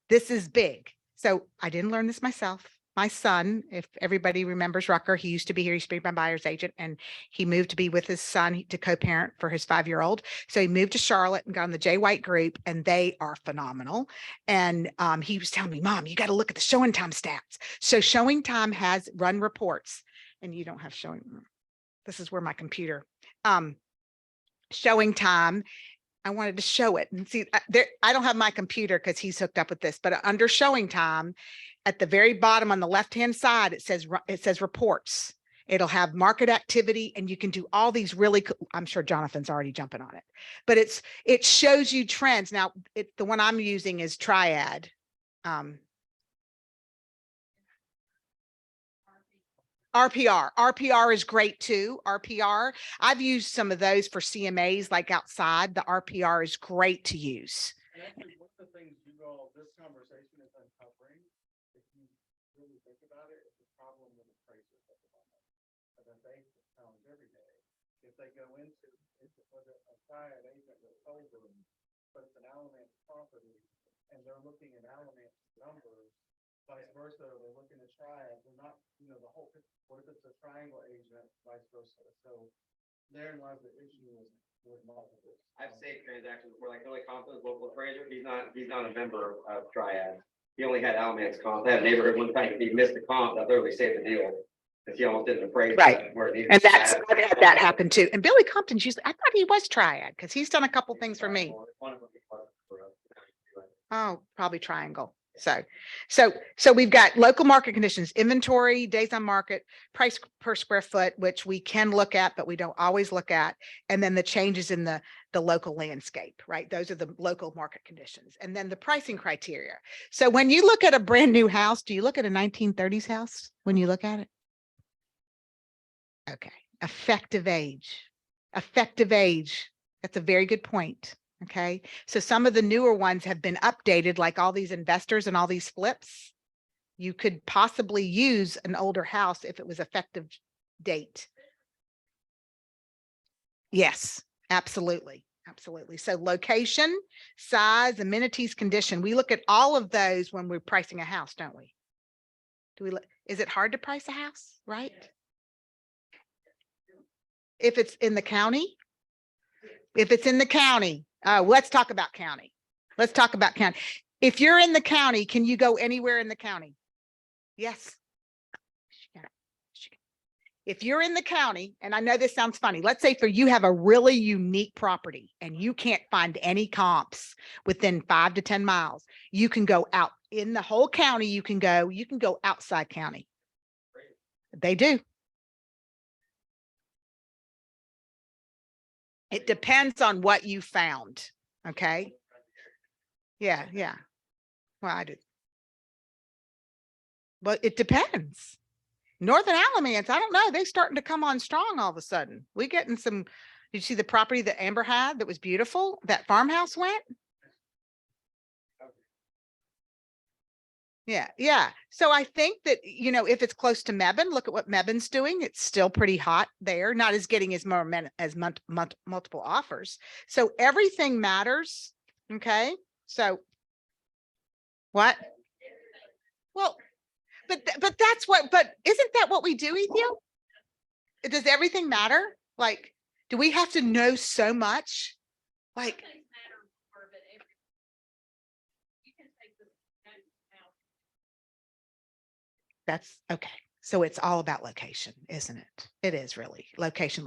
this is big. So I didn't learn this myself. My son, if everybody remembers Rucker, he used to be here, he used to be my buyer's agent, and he moved to be with his son to co-parent for his 5-year-old. So he moved to Charlotte and got on the Jay White group, and they are phenomenal. And he was telling me, Mom, you got to look at the showing time stats. So showing time has run reports, and you don't have showing. This is where my computer, showing time I wanted to show it and see there. I don't have my computer because he's hooked up with this, but under showing time, at the very bottom on the left-hand side, it says reports. It'll have market activity and you can do all these really, I'm sure Jonathan's already jumping on it, but it shows you trends. Now the one I'm using is Triad. RPR is great too. RPR. I've used some of those for CMAs like outside. The RPR is great to use. And actually, one of the things this conversation is uncovering, if you really think about it, is the problem with appraisers at the moment. And then they challenge every day. If they go into a Triad agent that told them, but it's an Alamance property, and they're looking at Alamance numbers, vice versa, they're looking at Triad, they're not, the whole, what if it's a triangle agent, vice versa? So therein lies the issue with multiple. I've saved transactions before, like Billy Compton's local appraiser, he's not a member of Triad. He only had Alamance comp. I had a neighborhood one time, if he missed the comp, that literally saved the deal. Because he almost didn't appraise. Right. Where it needed And to be that's, at. I've had that happen too. And Billy Compton's usually, I thought he was Triad because he's done a couple things for me. Oh, probably Triangle. So we've got local market conditions, inventory, days on market, price per square foot, which we can look at, but we don't always look at. And then the changes in the local landscape, right? Those are the local market conditions. And then the pricing criteria. So when you look at a brand new house, do you look at a 1930s house when you look at it? Okay, effective age. That's a very good point. Okay, so some of the newer ones have been updated, like all these investors and all these flips. You could possibly use an older house if it was effective date. Yes, absolutely. Absolutely. So location, size, amenities, condition. We look at all of those when we're pricing a house, don't we? Is it hard to price a house, right? If it's in the county, let's talk about county. If you're in the county, can you go anywhere in the county? Yes. If you're in the county, and I know this sounds funny, let's say you have a really unique property and you can't find any comps within 5 to 10 miles, you can go out in the whole county. You can go outside county. They do. It depends on what you found. Okay. Yeah. Well, I do. But it depends. Northern Alamance, I don't know. They're starting to come on strong all of a sudden. We getting some. Did you see the property that Amber had that was beautiful? That farmhouse went. Yeah. So I think that, if it's close to Mebane, look at what Mebane's doing. It's still pretty hot there, not as getting as multiple offers. So everything matters. Okay. So what? Well, but isn't that what we do, Ethiel? Does everything matter? Like, do we have to know so much? Like, that's okay. So it's all about location, isn't it? It is really location.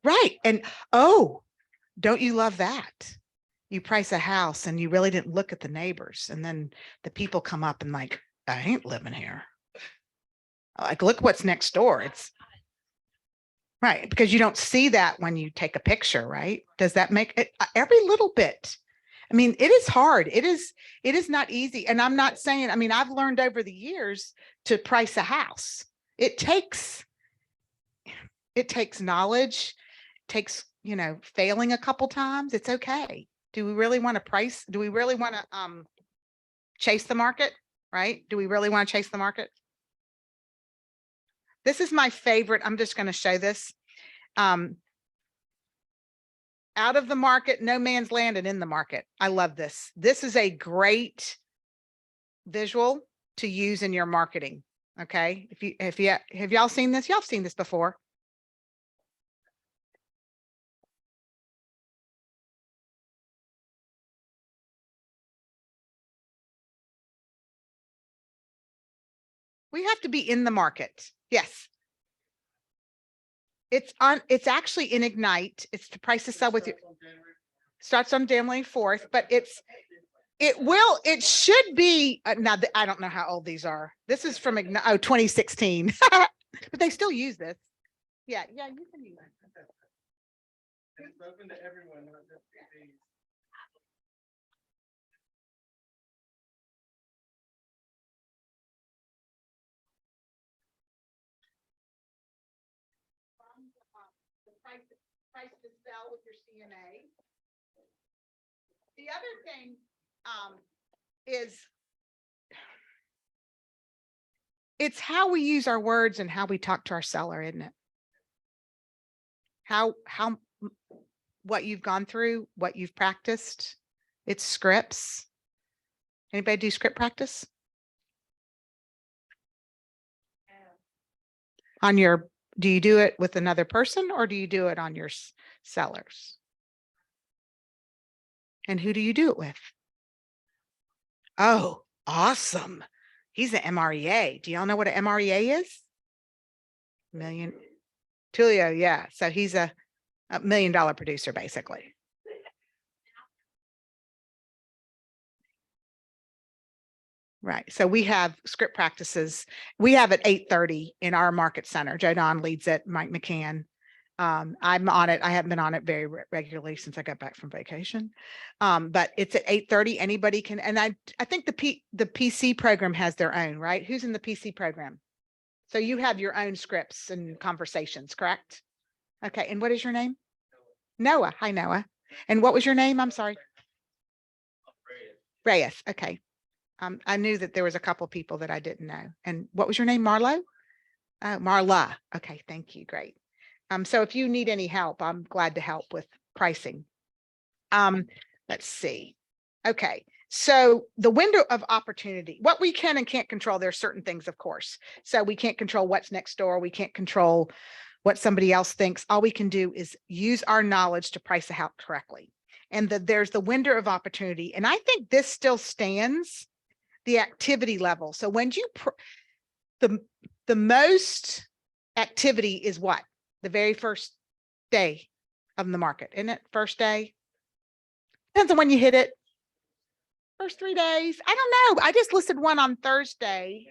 Right. And don't you love that? You price a house and you really didn't look at the neighbors. And then the people come up and like, I ain't living here. Like, look what's next door. It's right. Because you don't see that when you take a picture, right? Does that make it every little bit? I mean, it is hard. It is not easy. And I'm not saying, I've learned over the years to price a house. It takes knowledge, takes, failing a couple times. It's okay. Do we really want to price? Do we really want to chase the market? Right? Do we really want to chase the market? This is my favorite. I'm just going to show this. Out of the market, no man's land, and in the market. I love this. This is a great visual to use in your marketing. Okay. Have y'all seen this? Y'all have seen this before. We have to be in the market. Yes. It's actually in Ignite. It's the price to sell with you. Starts on January 4th, but it should be, now I don't know how old these are. This is from Ignite, 2016, but they still use this. Yeah, you can use it. It's open to everyone, not just these. Price to sell with your CMA. The other thing is it's how we use our words and how we talk to our seller, isn't it? What you've gone through, what you've practiced, it's scripts. Anybody do script practice? Do you do it with another person or do you do it on your sellers? And who do you do it with? Oh, awesome. He's an MREA. Do y'all know what an MREA is? Tulio, yeah. So he's a $1 million producer, basically. Right. So we have script practices. We have at 8:30 in our market center. Joe Don leads it, Mike McCann. I'm on it. I haven't been on it very regularly since I got back from vacation. But it's at 8:30. Anybody can, and I think the PC program has their own, right? Who's in the PC program? So you have your own scripts and conversations, correct? Okay. And what is your name? Noah. Hi, Noah. And what was your name? I'm sorry. Reyes. Okay. I knew that there was a couple people that I didn't know. And what was your name? Marlo? Marla. Okay. Thank you. Great. So if you need any help, I'm glad to help with pricing. Let's see. Okay. So the window of opportunity, what we can and can't control, there are certain things, of course. So we can't control what's next door. We can't control what somebody else thinks. All we can do is use our knowledge to price a house correctly. And there's the window of opportunity. And I think this still stands, the activity level. So when you, the most activity is what? The very first day of the market, isn't it? First day. Depends on when you hit it. First 3 days. I don't know. I just listed one on Thursday.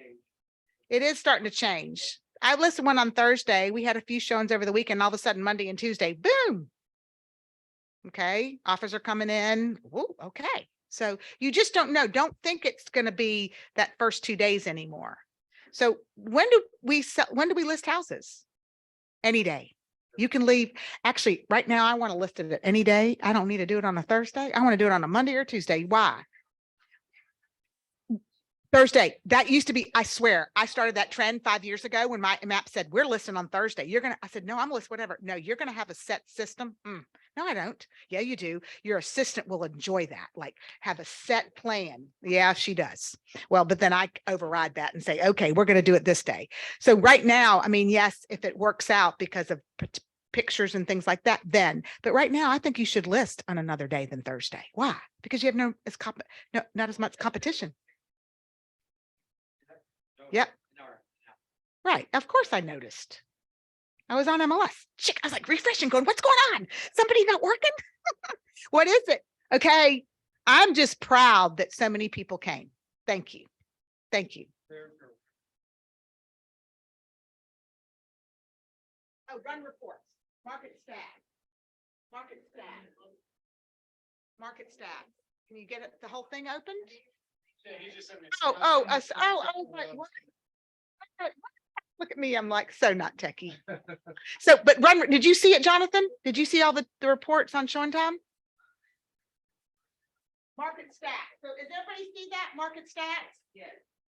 It is starting to change. I listed one on Thursday. We had a few showings over the weekend. All of a sudden, Monday and Tuesday, boom. Okay. Offers are coming in. Ooh, okay. So you just don't know. Don't think it's going to be that first 2 days anymore. So when do we list houses? Any day. You can leave. Actually, right now, I want to list it at any day. I don't need to do it on a Thursday. I want to do it on a Monday or Tuesday. Why? Thursday. That used to be, I swear, I started that trend 5 years ago when my map said, we're listing on Thursday. I said, no, I'm list whatever. No, you're going to have a set system. No, I don't. Yeah, you do. Your assistant will enjoy that. Like have a set plan. Yeah, she does. Well, but then I override that and say, okay, we're going to do it this day. So right now, I mean, yes, if it works out because of pictures and things like that, then, but right now I think you should list on another day than Thursday. Why? Because you have not as much competition. Yep. Right. Of course I noticed. I was on MLS. I was like refreshing going, what's going on? Somebody not working? What is it? Okay. I'm just proud that so many people came. Thank you. Thank you. Oh, run reports. Market stat. Market stat. Market stat. Can you get it, the whole thing opened? Look at me. I'm like so not techie. So, but did you see it, Jonathan? Did you see all the reports on showing time? Market stats. So does everybody see that? Market stats? Yes.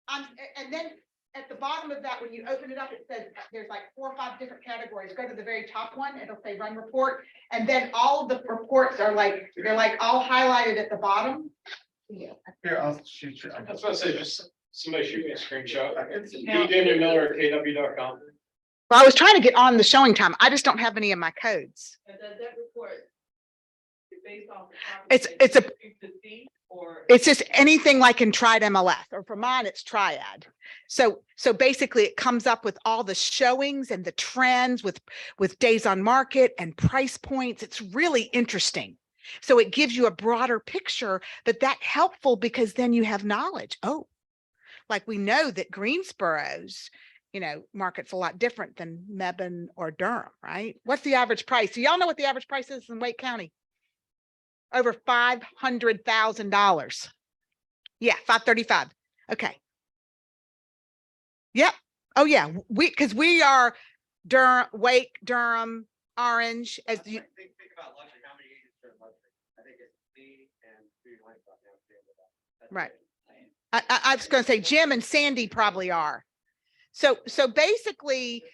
And then at the bottom of that, when you open it up, it says there's like 4 or 5 different categories. Go to the very top one, it'll say run report. And then all of the reports are like, they're like all highlighted at the bottom. Yeah. Here, I'll shoot you. That's what I say, just somebody shoot me a screenshot. Danielmiller@kw.com. Well, I was trying to get on the showing time. I just don't have any of my codes. And then that report is based on. It's It's just anything like in Triad MLS, or for mine, it's Triad. So basically it comes up with all the showings and the trends with days on market and price points. It's really interesting. So it gives you a broader picture, but that's helpful because then you have knowledge. Oh, like we know that Greensboro's, market's a lot different than Mebane or Durham, right? What's the average price? Do y'all know what the average price is in Wake County? Over $500,000. Yeah, 535. Okay. Yep. Oh yeah, because we are Durham, Wake, Durham, Orange, as you. Think about luxury, how many agents are in luxury? I think it's me and three lines about now. Right. I was going to say Jim and Sandy probably are. So basically,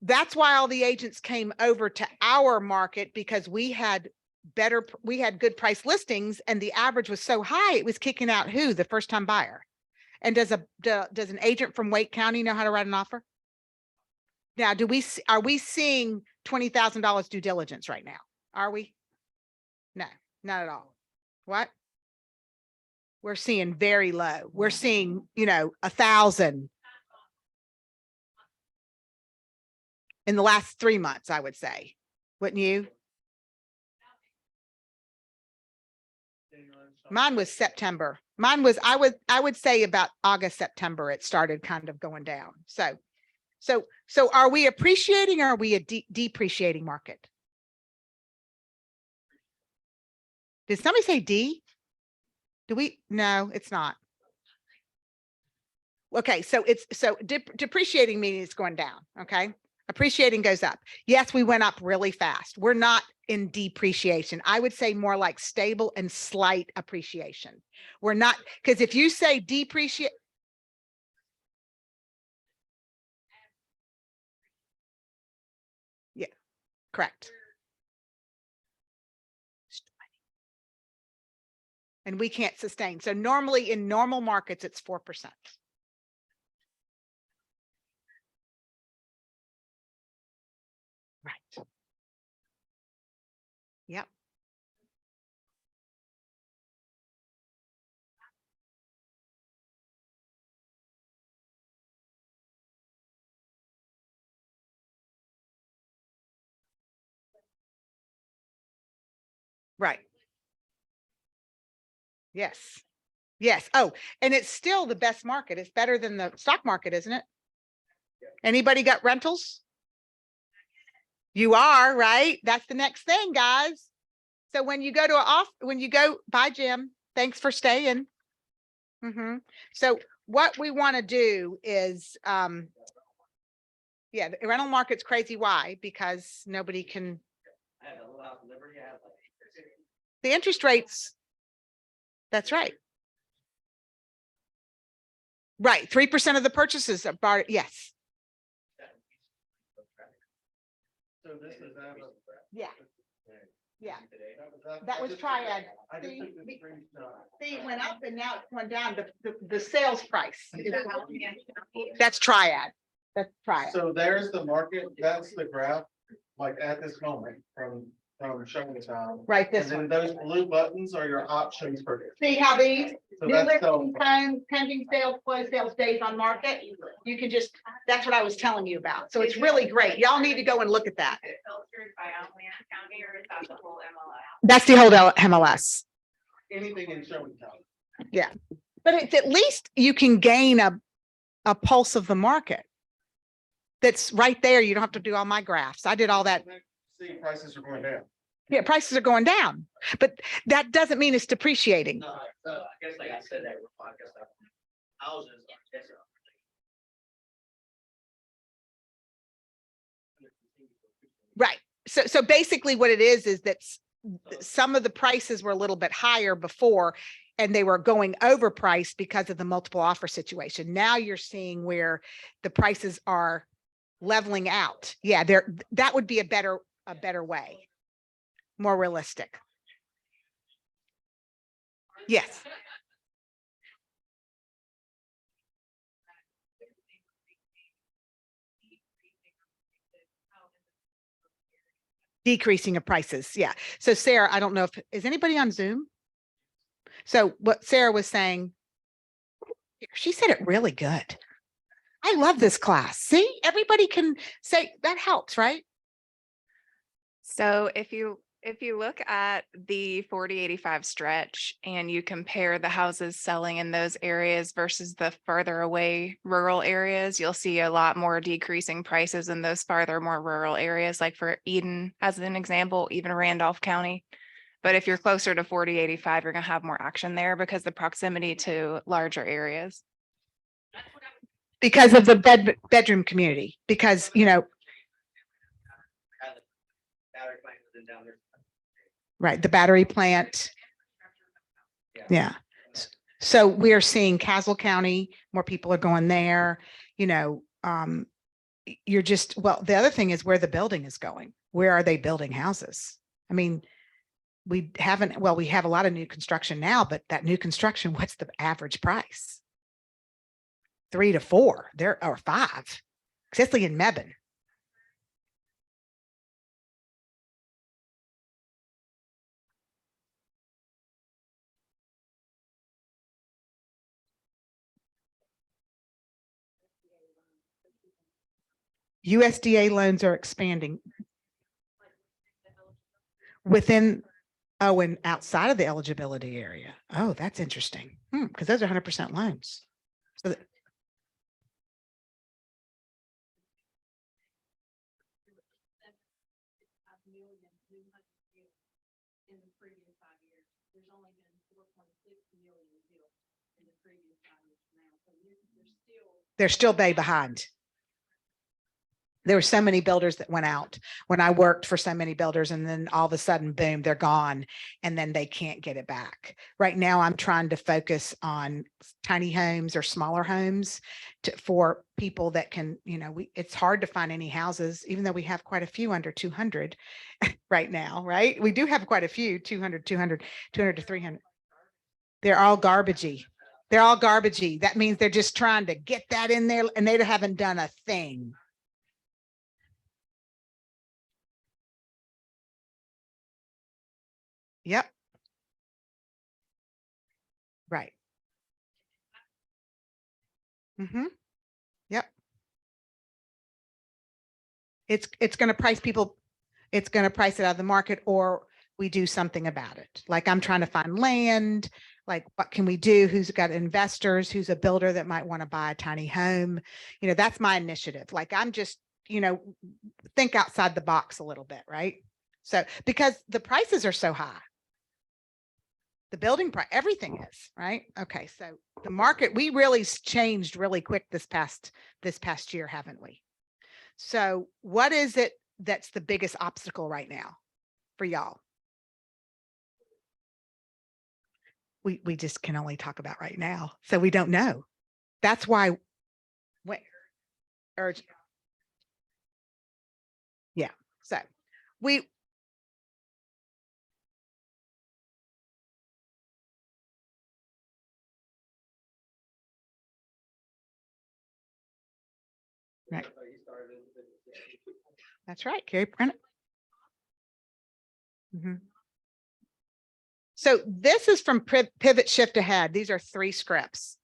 that's why all the agents came over to our market, because we had good price listings, and the average was so high, it was kicking out who? The first time buyer. And does an agent from Wake County know how to write an offer? Now, are we seeing $20,000 due diligence right now? Are we? No, not at all. What? We're seeing very low. We're seeing, 1,000 in the last 3 months, I would say. Wouldn't you? Mine was September. Mine was, I would say about August, September, it started kind of going down. So are we appreciating, or are we a depreciating market? Did somebody say D? Do we? No, it's not. Okay, so depreciating meaning it's going down. Okay. Appreciating goes up. Yes, we went up really fast. We're not in depreciation. I would say more like stable and slight appreciation. We're not, because if you say depreciate. Yeah, correct. And we can't sustain. So normally in normal markets, it's 4%. Right. Yep. Right. Yes. Yes. Oh, and it's still the best market. It's better than the stock market, isn't it? Anybody got rentals? You are, right? That's the next thing, guys. So when you go to bye, Jim, thanks for staying. So what we want to do is, yeah, the rental market's crazy. Why? Because nobody can. The interest rates. That's right. Right. 3% of the purchases are bar. Yes. So this is. Yeah. Yeah. That was Triad. See, it went up and now it's going down. The sales price. That's Triad. That's Triad. So there's the market, that's the graph, like at this moment from showing time. Right, this And one. then those blue buttons are your options for. See how these So new that's listing times, pending sales, closed sales days on market. You can just, that's what I was telling you about. So it's really great. Y'all need to go and look at that. That's the whole MLS. Anything in showing time. Yeah. But it's at least you can gain a pulse of the market. That's right there. You don't have to do all my graphs. I did all that. See, prices are going down. Yeah, prices are going down, but that doesn't mean it's depreciating. No, I guess like I said, that podcast, houses. Right. So basically what it is that some of the prices were a little bit higher before, and they were going overpriced because of the multiple offer situation. Now you're seeing where the prices are leveling out. Yeah, that would be a better way. More realistic. Yes. Decreasing of prices. Yeah. So Sarah, I don't know if, is anybody on Zoom? So what Sarah was saying, she said it really good. I love this class. See, everybody can say that helps, right? So if you look at the 4085 stretch and you compare the houses selling in those areas versus the further away rural areas, you'll see a lot more decreasing prices in those farther, more rural areas, like for Eden, as an example, even Randolph County. But if you're closer to 4085, you're gonna have more action there because the proximity to larger areas. Because of the bedroom community, because, you know, Battery plant was in down there. right, the battery plant. Yeah. So we are seeing Castle County, more people are going there, you know, you're just, well, the other thing is where the building is going. Where are they building houses? I mean, we haven't, well, we have a lot of new construction now, but that new construction, what's the average price? 3 to 4 there, or 5, especially in Mebane. USDA loans are expanding within, oh, and outside of the eligibility area. Oh, that's interesting. Because those are 100% loans. So in the previous 5 years. There's only been 4.6 million built in the previous 5 years now. So they're still way behind. There were so many builders that went out when I worked for so many builders, and then all of a sudden, boom, they're gone, and then they can't get it back. Right now, I'm trying to focus on tiny homes or smaller homes for people that can, you know, it's hard to find any houses, even though we have quite a few under 200 right now, right? We do have quite a few, 200 to 300. They're all garbagey. They're all garbagey. That means they're just trying to get that in there, and they haven't done a thing. Yep. Right. Yep. It's going to price people. It's going to price it out of the market, or we do something about it. Like I'm trying to find land. Like, what can we do? Who's got investors? Who's a builder that might want to buy a tiny home? You know, that's my initiative. Like I'm just, you know, think outside the box a little bit, right? So because the prices are so high. The building price, everything is, right? Okay, so the market, we really changed really quick this past year, haven't we? So what is it that's the biggest obstacle right now for y'all? We just can only talk about right now, so we don't know. That's why yeah, so we right. That's right, Carrie Brennan. So this is from Pivot Shift Ahead. These are 3 scripts.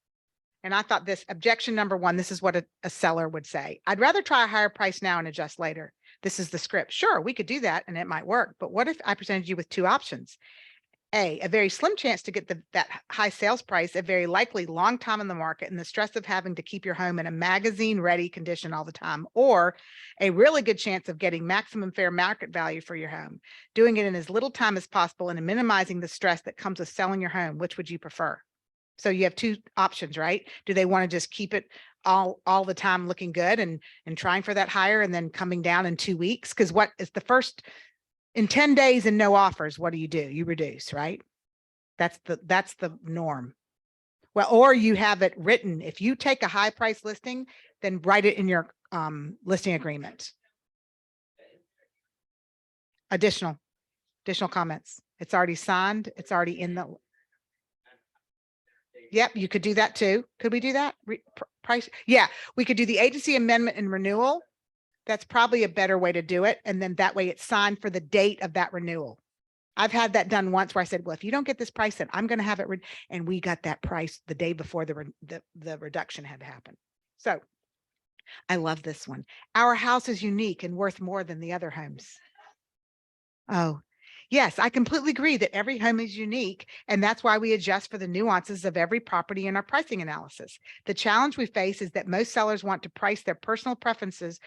And I thought this objection number 1, this is what a seller would say. I'd rather try a higher price now and adjust later. This is the script. Sure, we could do that and it might work. But what if I presented you with 2 options? A very slim chance to get that high sales price, a very likely long time in the market, and the stress of having to keep your home in a magazine ready condition all the time, or a really good chance of getting maximum fair market value for your home, doing it in as little time as possible and minimizing the stress that comes with selling your home. Which would you prefer? So you have 2 options, right? Do they want to just keep it all the time looking good and trying for that higher and then coming down in 2 weeks? Because what is the first in 10 days and no offers, what do? You reduce, right? That's the norm. Well, or you have it written. If you take a high price listing, then write it in your listing agreement. Additional comments. It's already signed. It's already in the. Yep, you could do that too. Could we do that? Price? Yeah, we could do the agency amendment and renewal. That's probably a better way to do it. And then that way it's signed for the date of that renewal. I've had that done once where I said, well, if you don't get this price, then I'm going to have it. And we got that price the day before the reduction had happened. So I love this one. Our house is unique and worth more than the other homes. Oh, yes, I completely agree that every home is unique, and that's why we adjust for the nuances of every property in our pricing analysis. The challenge we face is that most sellers want to price their personal preferences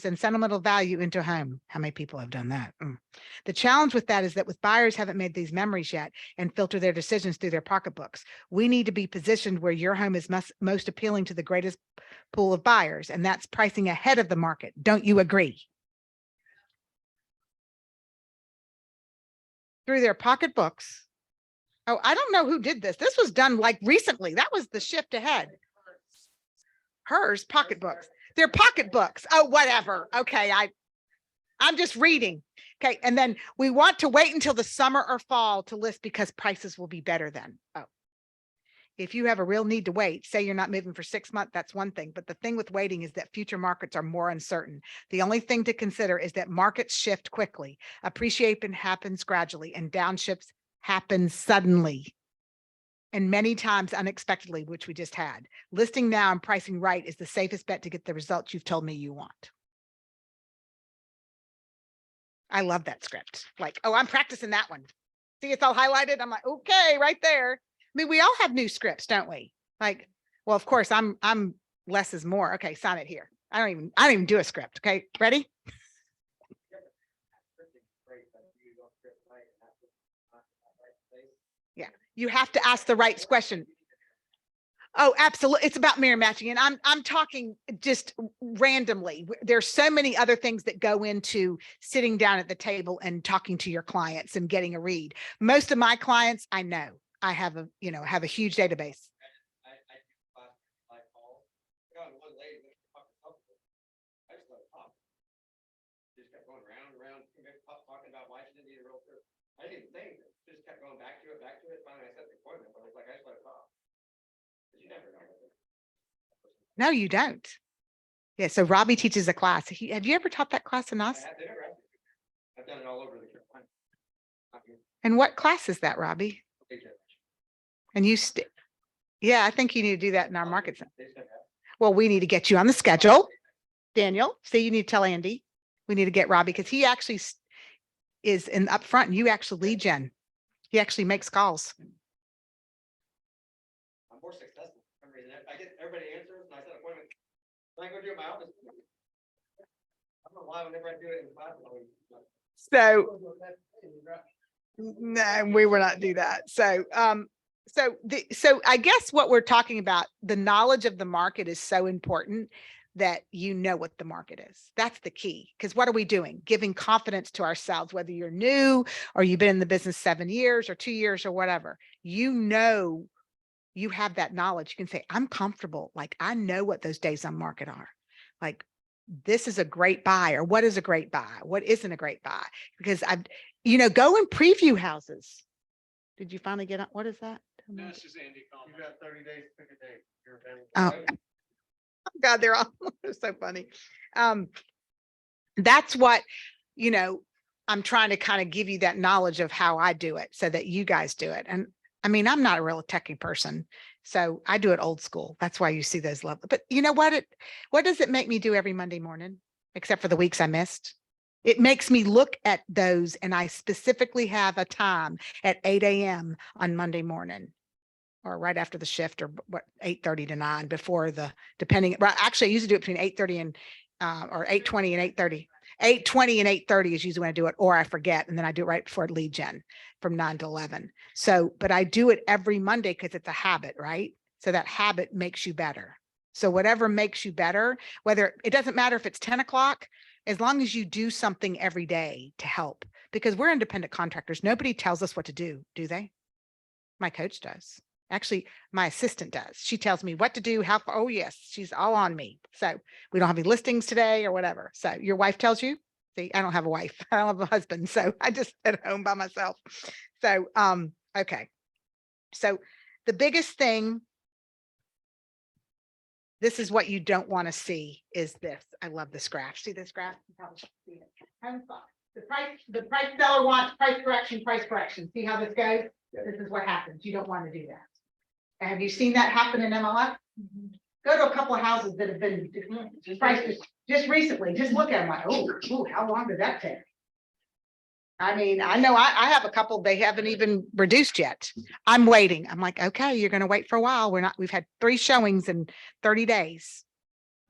and sentimental value into a home. How many people have done that? The challenge with that is that with buyers haven't made these memories yet and filter their decisions through their pocketbooks. We need to be positioned where your home is most appealing to the greatest pool of buyers, and that's pricing ahead of the market. Don't you agree? Through their pocketbooks. Oh, I don't know who did this. This was done like recently. That was the shift ahead. Hers pocketbooks. Their pocketbooks. Oh, whatever. Okay, I'm just reading. Okay, and then we want to wait until the summer or fall to list because prices will be better then. Oh. If you have a real need to wait, say you're not moving for 6 months, that's one thing. But the thing with waiting is that future markets are more uncertain. The only thing to consider is that markets shift quickly. Appreciation happens gradually and downshifts happen suddenly. And many times unexpectedly, which we just had. Listing now and pricing right is the safest bet to get the results you've told me you want. I love that script. Like, oh, I'm practicing that one. See, it's all highlighted. I'm like, okay, right there. I mean, we all have new scripts, don't we? Like, well, of course, I'm less is more. Okay, sign it here. I don't even do a script. Okay, ready? Yeah, you have to ask the right question. Oh, absolutely. It's about mirror matching. And I'm talking just randomly. There's so many other things that go into sitting down at the table and talking to your clients and getting a read. Most of my clients, I know. I have a huge database. Talking about why she didn't need a realtor. I didn't even think it. Just kept going back to it. Finally, I set the appointment, but I was like, I just let it talk. But you never know. No, you don't. Yeah. So Robbie teaches a class. Have you ever taught that class in us? I've done it all over the country. And what class is that, Robbie? And yeah, I think you need to do that in our market center. Well, we need to get you on the schedule. Daniel, see, you need to tell Andy. We need to get Robbie because he actually is in up front and you actually lead gen. He actually makes calls. I'm more successful for some reason. I get everybody answers and I set appointment. When I go do it in my office. I don't know why whenever I do it in class. So no, we will not do that. So so I guess what we're talking about, the knowledge of the market is so important that you know what the market is. That's the key. Because what are we doing? Giving confidence to ourselves, whether you're new or you've been in the business 7 years or 2 years or whatever, you know, you have that knowledge. You can say, I'm comfortable. Like, I know what those days on market are. Like, this is a great buy, or what is a great buy? What isn't a great buy? Because go and preview houses. Did you finally get on? What is that? No, it's just Andy calling. You got 30 days to pick a date. You're Oh, available. God, they're all they're so funny. That's what, I'm trying to kind of give you that knowledge of how I do it so that you guys do it. And I mean, I'm not a real techie person, so I do it old school. That's why you see those levels. But you know what? What does it make me do every Monday morning, except for the weeks I missed? It makes me look at those, and I specifically have a time at 8 a.m. on Monday morning, or right after the shift, or 8:30 to 9 before depending. Actually, I usually do it between 8:30 and or 8:20 and 8:30. 8:20 and 8:30 is usually when I do it, or I forget, and then I do it right before lead gen from 9 to 11. So, but I do it every Monday because it's a habit, right? So that habit makes you better. So whatever makes you better, whether it doesn't matter if it's 10 o'clock, as long as you do something every day to help, because we're independent contractors. Nobody tells us what to do they? My coach does. Actually, my assistant does. She tells me what to do, how far. Oh, yes, she's all on me. So we don't have any listings today or whatever. So your wife tells you? See, I don't have a wife. I don't have a husband. So I just at home by myself. So, okay. So the biggest thing, this is what you don't want to see, is this. I love this graph. See this graph? You probably should see it. Home stock. The the price seller wants price correction. See how this goes? This is what happens. You don't want to do that. Have you seen that happen in MLS? Go to a couple of houses that have been priced just recently. Just look at them like, oh, how long did that take? I mean, I know I have a couple, they haven't even reduced yet. I'm waiting. I'm like, okay, you're going to wait for a while. We've had 3 showings in 30 days.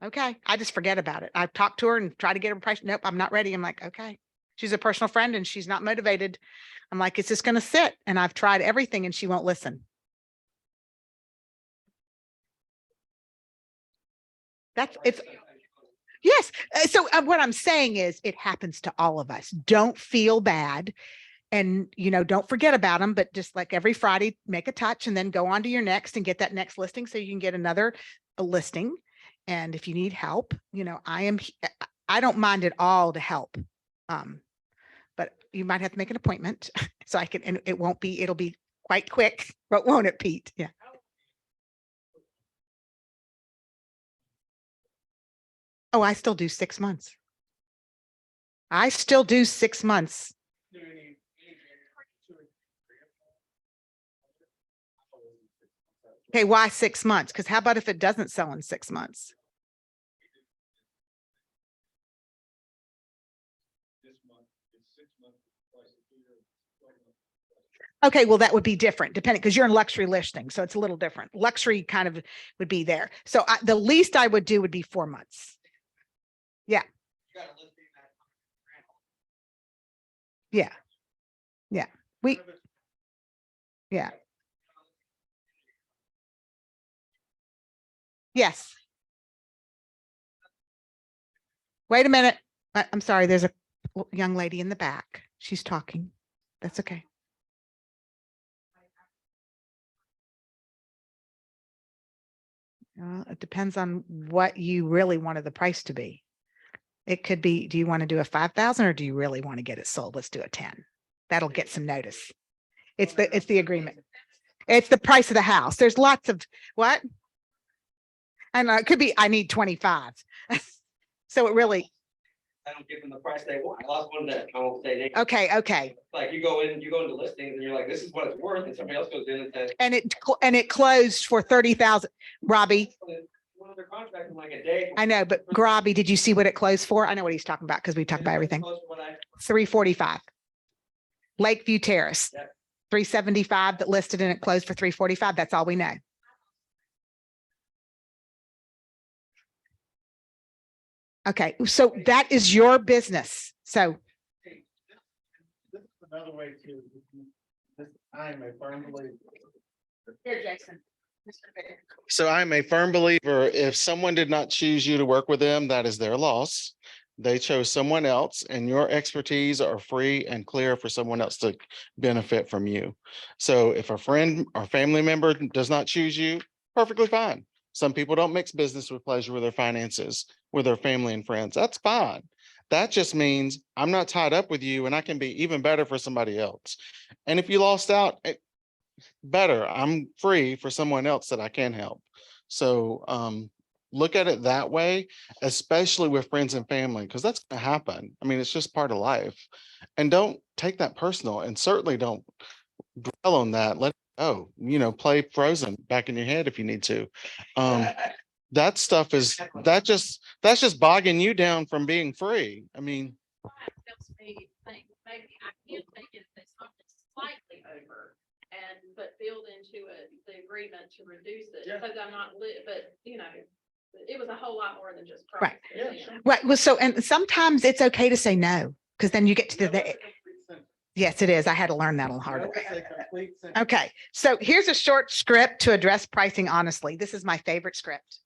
Okay. I just forget about it. I've talked to her and tried to get her price. Nope, I'm not ready. I'm like, okay. She's a personal friend and she's not motivated. I'm like, it's just going to sit. And I've tried everything and she won't listen. It's yes. So what I'm saying is it happens to all of us. Don't feel bad. And, don't forget about them, but just like every Friday, make a touch and then go on to your next and get that next listing so you can get another listing. And if you need help, I don't mind at all to help. But you might have to make an appointment so I can, and it'll be quite quick, but won't it, Pete? Yeah. Oh, I still do 6 months. I still do 6 months. Okay, why 6 months? Because how about if it doesn't sell in 6 months? Okay, well, that would be different depending because you're in luxury listing. So it's a little different. Luxury kind of would be there. So the least I would do would be 4 months. Yeah. Yeah. Yeah. Yeah. Yes. Wait a minute. I'm sorry. There's a young lady in the back. She's talking. That's okay. It depends on what you really wanted the price to be. It could be, do you want to do a 5,000 or do you really want to get it sold? Let's do a 10. That'll get some notice. It's the agreement. It's the price of the house. There's lots of what? And it could be, I need 25. So it really. I don't give them the price they want. I lost one that I won't say name. Okay. Like you go into listings and you're like, this is what it's worth. And somebody else goes in and says. And it closed for 30,000. Robbie. One of their contracts in like a day. I know, but Robbie, did you see what it closed for? I know what he's talking about because we talked about everything. 345. Lakeview Terrace. 375 that listed and it closed for 345. That's all we know. Okay, so that is your business. So this is another way to, I'm a firm believer. Here, Jason. So I'm a firm believer, if someone did not choose you to work with them, that is their loss. They chose someone else and your expertise are free and clear for someone else to benefit from you. So if a friend or family member does not choose you, perfectly fine. Some people don't mix business with pleasure with their finances, with their family and friends. That's fine. That just means I'm not tied up with you and I can be even better for somebody else. And if you lost out, better, I'm free for someone else that I can help. So look at it that way, especially with friends and family, because that's going to happen. I mean, it's just part of life. And don't take that personal, and certainly don't dwell on that. Let it go, play Frozen back in your head if you need to. That stuff is, that's just bogging you down from being free. I mean, Helps me think, maybe I can take it if it's something slightly over but build into it the agreement to reduce it, because I'm not but it was a whole lot more than just price. Right. Well, so, and sometimes it's okay to say no, because then you get to the yes, it is. I had to learn that on the hard way. Okay. So here's a short script to address pricing honestly. This is my favorite script.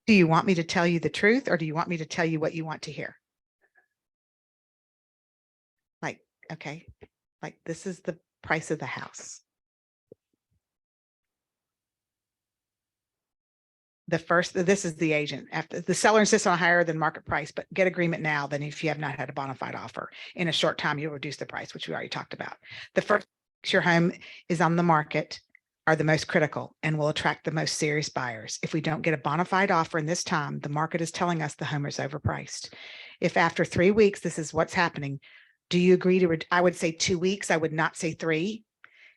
Do you want me to tell you the truth or do you want me to tell you what you want to hear? Like, okay. Like this is the price of the house. This is the agent. After the seller insists on higher than market price, but get agreement now. Then if you have not had a bona fide offer in a short time, you'll reduce the price, which we already talked about. The first your home is on the market are the most critical and will attract the most serious buyers. If we don't get a bona fide offer in this time, the market is telling us the home is overpriced. If after 3 weeks, this is what's happening, do you agree to, I would say 2 weeks. I would not say 3,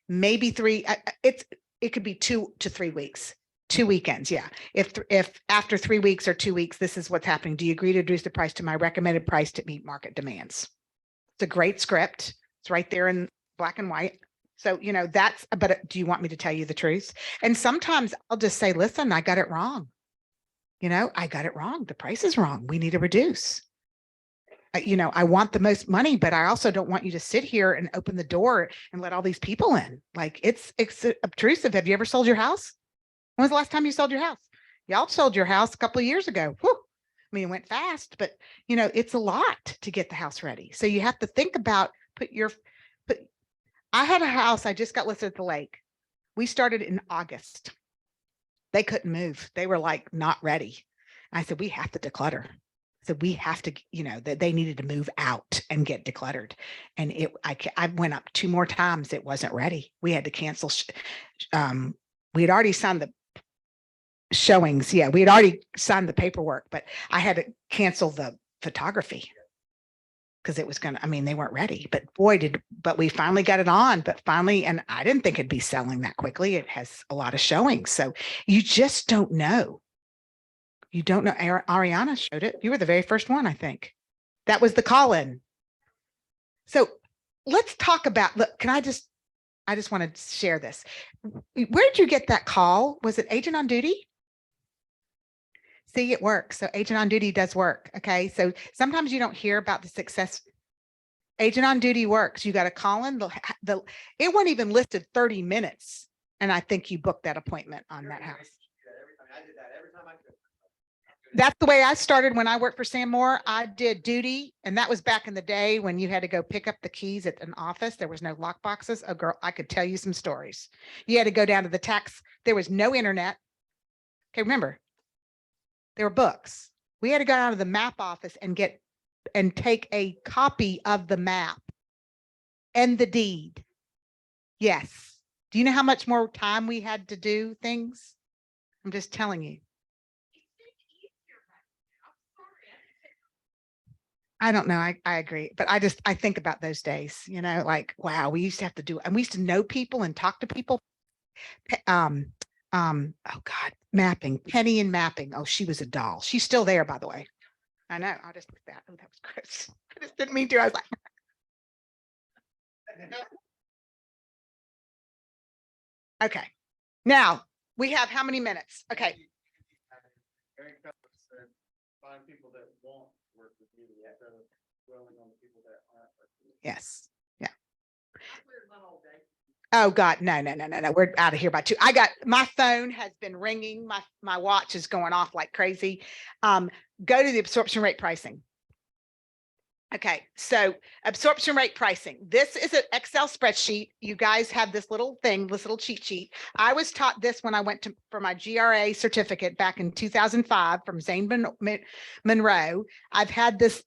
maybe 3. It could be 2 to 3 weeks, 2 weekends. Yeah. If after 3 weeks or 2 weeks, this is what's happening. Do you agree to reduce the price to my recommended price to meet market demands? It's a great script. It's right there in black and white. So, but do you want me to tell you the truth? And sometimes I'll just say, listen, I got it wrong. I got it wrong. The price is wrong. We need to reduce. I want the most money, but I also don't want you to sit here and open the door and let all these people in. Like it's obtrusive. Have you ever sold your house? When was the last time you sold your house? Y'all sold your house a couple of years ago. Whew. I mean, it went fast, but it's a lot to get the house ready. So you have to think about, I had a house, I just got listed at the lake. We started in August. They couldn't move. They were like not ready. I said, we have to declutter. So we have to, that they needed to move out and get decluttered. And I went up 2 more times. It wasn't ready. We had to cancel. We had already signed the showings. Yeah, we had already signed the paperwork, but I had to cancel the photography because it was they weren't ready, but but we finally got it on, and I didn't think it'd be selling that quickly. It has a lot of showings. So you just don't know. You don't know. Ariana showed it. You were the very first one, I think. That was the call-in. So let's talk about, look, I just want to share this. Where did you get that call? Was it Agent on Duty? See, it works. So Agent on Duty does work. Okay. So sometimes you don't hear about the success. Agent on Duty works. You got to call in. It wasn't even listed 30 minutes. And I think you booked that appointment on that house. That's the way I started when I worked for Sam Moore. I did duty. And that was back in the day when you had to go pick up the keys at an office. There was no lock boxes. Oh, girl, I could tell you some stories. You had to go down to the tax. There was no internet. Okay, remember, there were books. We had to go down to the map office and take a copy of the map and the deed. Yes. Do you know how much more time we had to do things? I'm just telling you. I don't know. I agree. But I think about those days, like, wow, we used to have to do, and we used to know people and talk to people. Oh God, mapping, Penny and mapping. Oh, she was a doll. She's still there, by the way. I know. I just looked at that. Oh, that was gross. I just didn't mean to. I was like, okay. Now we have how many minutes? Okay. Find people that won't work with you. Dwelling on the people that aren't. Yes. Yeah. Oh God, no. We're out of here by 2. My phone has been ringing. My watch is going off like crazy. Go to the absorption rate pricing. Okay, so absorption rate pricing. This is an Excel spreadsheet. You guys have this little thing, this little cheat sheet. I was taught this when I went for my GRA certificate back in 2005 from Zane Monroe. I've had this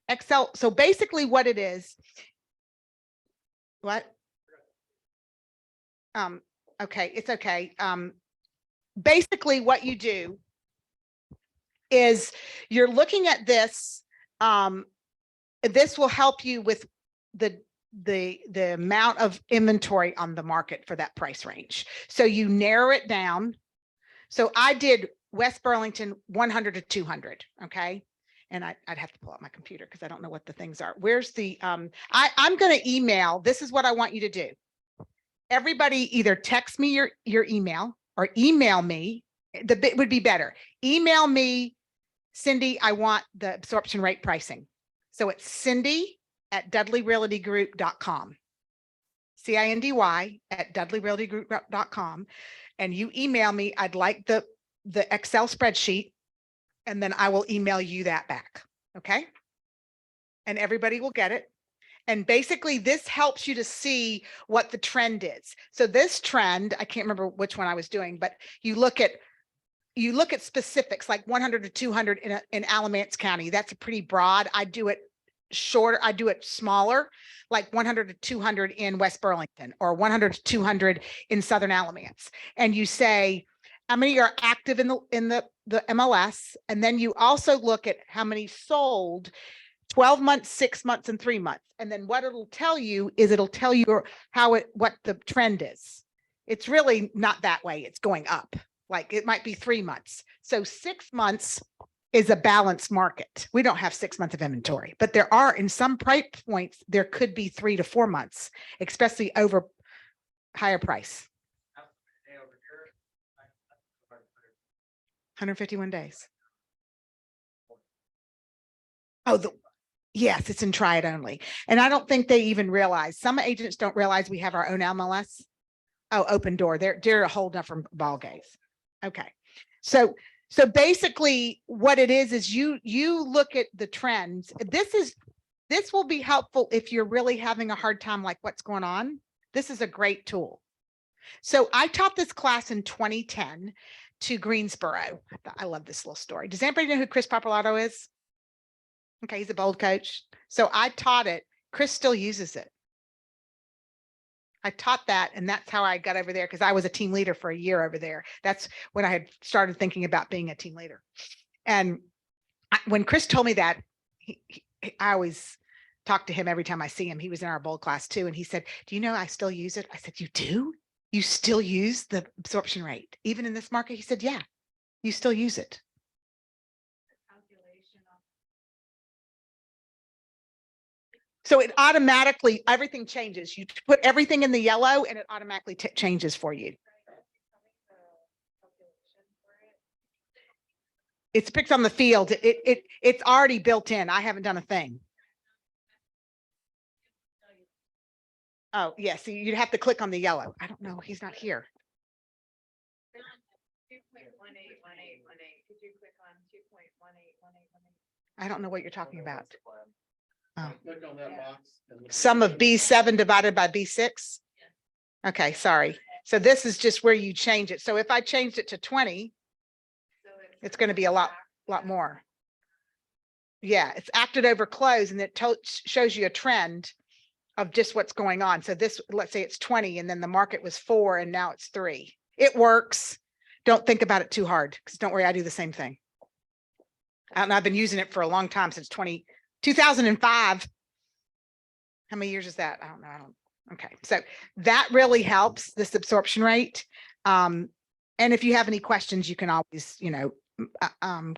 Excel. So basically what it is, what? Okay, it's okay. Basically what you do is you're looking at this. This will help you with the amount of inventory on the market for that price range. So you narrow it down. So I did West Burlington 100 to 200. Okay. And I'd have to pull out my computer because I don't know what the things are. Where's the, I'm going to email. This is what I want you to do. Everybody either text me your email or email me. The bit would be better. Email me, Cindy, I want the absorption rate pricing. So it's Cindy@DudleyRealtyGroup.com. CINDY@DudleyRealtyGroup.com. And you email me, I'd like the Excel spreadsheet, and then I will email you that back. Okay. And everybody will get it. And basically this helps you to see what the trend is. So this trend, I can't remember which one I was doing, but you look at specifics like 100 to 200 in Alamance County. That's a pretty broad. I do it shorter. I do it smaller, like 100 to 200 in West Burlington or 100 to 200 in Southern Alamance. And you say, how many are active in the the MLS, and then you also look at how many sold 12 months, 6 months, and 3 months. And then what it'll tell you is it'll tell you what the trend is. It's really not that way. It's going up. Like it might be 3 months. So 6 months is a balanced market. We don't have 6 months of inventory, but there are in some price points, there could be 3 to 4 months, especially over higher price. 151 days. Oh, yes, it's in try it only. And I don't think they even realize, some agents don't realize we have our own MLS. Oh, open door. They're a whole different ball game. Okay. So basically what it is you look at the trends. This will be helpful if you're really having a hard time, like what's going on. This is a great tool. So I taught this class in 2010 to Greensboro. I love this little story. Does anybody know who Chris Papalato is? Okay, he's a bold coach. So I taught it. Chris still uses it. I taught that, and that's how I got over there, because I was a team leader for a year over there. That's when I had started thinking about being a team leader. And when Chris told me that, I always talk to him every time I see him. He was in our bold class too. And he said, do you know I still use it? I said, you do? You still use the absorption rate, even in this market? He said, yeah, you still use it. So it automatically, everything changes. You put everything in the yellow and it automatically changes for you. It's picked on the field. It's already built in. I haven't done a thing. Oh, yeah. So you'd have to click on the yellow. I don't know. He's not here. I don't know what you're talking about. Oh. Sum of B7 divided by B6. Okay, sorry. So this is just where you change it. So if I changed it to 20, it's going to be a lot more. Yeah, it's acted over close, and it shows you a trend of just what's going on. So this, let's say it's 20, and then the market was 4, and now it's 3. It works. Don't think about it too hard, because don't worry, I do the same thing. And I've been using it for a long time, since 2005. How many years is that? I don't know. Okay. So that really helps, this absorption rate. And if you have any questions, you can always,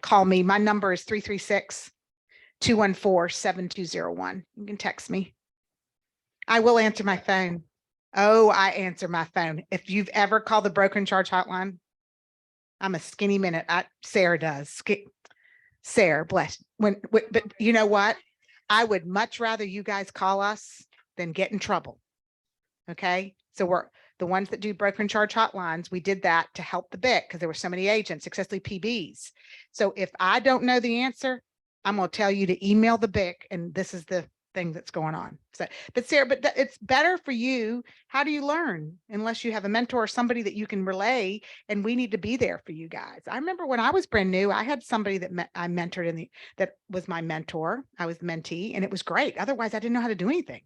call me. My number is 336-214-7201. You can text me. I will answer my phone. Oh, I answer my phone. If you've ever called the broker in charge hotline, I'm a skinny minute. Sarah does. Sarah, bless. But you know what? I would much rather you guys call us than get in trouble. Okay. So we're the ones that do broker in charge hotlines. We did that to help the BIC because there were so many agents, especially PBs. So if I don't know the answer, I'm going to tell you to email the BIC, and this is the thing that's going on. So, but Sarah, it's better for you. How do you learn unless you have a mentor or somebody that you can relay? And we need to be there for you guys. I remember when I was brand new, I had somebody that I mentored that was my mentor. I was mentee, and it was great. Otherwise, I didn't know how to do anything.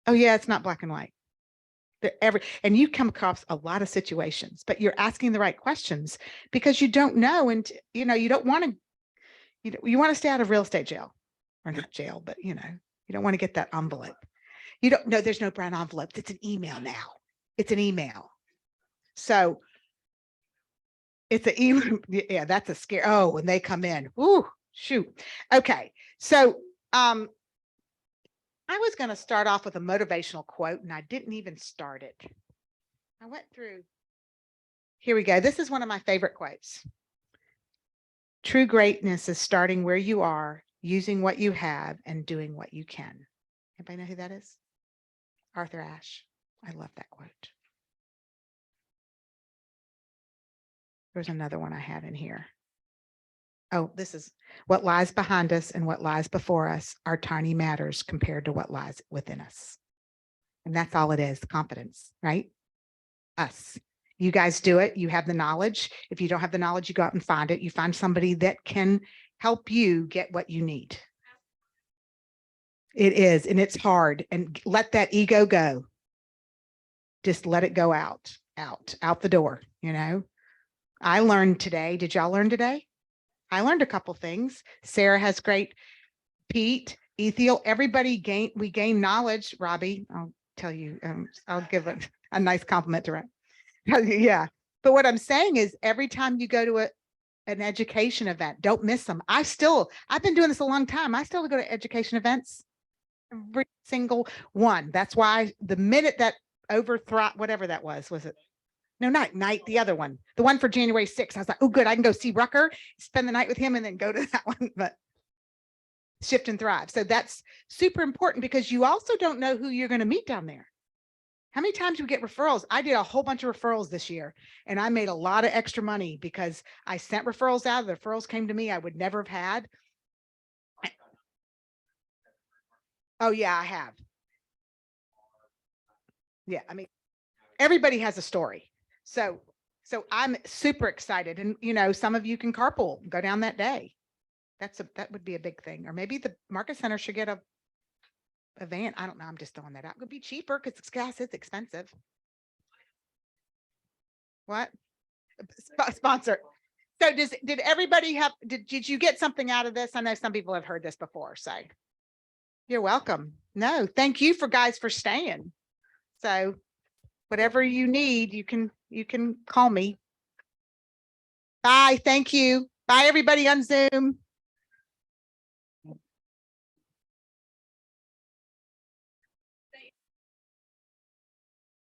Oh yeah, it's not black and white. And you come across a lot of situations, but you're asking the right questions because you don't know, and you don't want to. You want to stay out of real estate jail, or not jail, but you don't want to get that envelope. You don't know, there's no brown envelope. It's an email now. It's an email. So it's an email. Yeah, that's a scare. Oh, when they come in, ooh, shoot. Okay. So, I was going to start off with a motivational quote, and I didn't even start it. I went through. Here we go. This is one of my favorite quotes. True greatness is starting where you are, using what you have, and doing what you can. Anybody know who that is? Arthur Ashe. I love that quote. There's another one I had in here. Oh, this is what lies behind us and what lies before us are tiny matters compared to what lies within us. And that's all it is, confidence, right? Us. You guys do it. You have the knowledge. If you don't have the knowledge, you go out and find it. You find somebody that can help you get what you need. It is, and it's hard. And let that ego go. Just let it go out the door, I learned today. Did y'all learn today? I learned a couple things. Sarah has great, Pete, Ethiel, everybody we gain knowledge. Robbie, I'll tell you, I'll give a nice compliment to her. Yeah. But what I'm saying is every time you go to an education event, don't miss them. I've been doing this a long time. I still go to education events. Every single one. That's why the minute that whatever that was it? No, not night, the other one, the one for January 6th. I was like, oh, good. I can go see Rucker, spend the night with him and then go to that one. But Shift and Thrive. So that's super important because you also don't know who you're going to meet down there. How many times do we get referrals? I did a whole bunch of referrals this year and I made a lot of extra money because I sent referrals out. The referrals came to me I would never have had. Oh yeah, I have. Yeah, I mean, everybody has a story. So I'm super excited. And you know, some of you can carpool, go down that day. That would be a big thing. Or maybe the Market Center should get a van. I don't know. I'm just throwing that out. It would be cheaper because gas is expensive. What? Sponsor. So did everybody have, did you get something out of this? I know some people have heard this before, so you're welcome. No, thank you guys for staying. So whatever you need, you can call me. Bye. Thank you. Bye everybody on Zoom.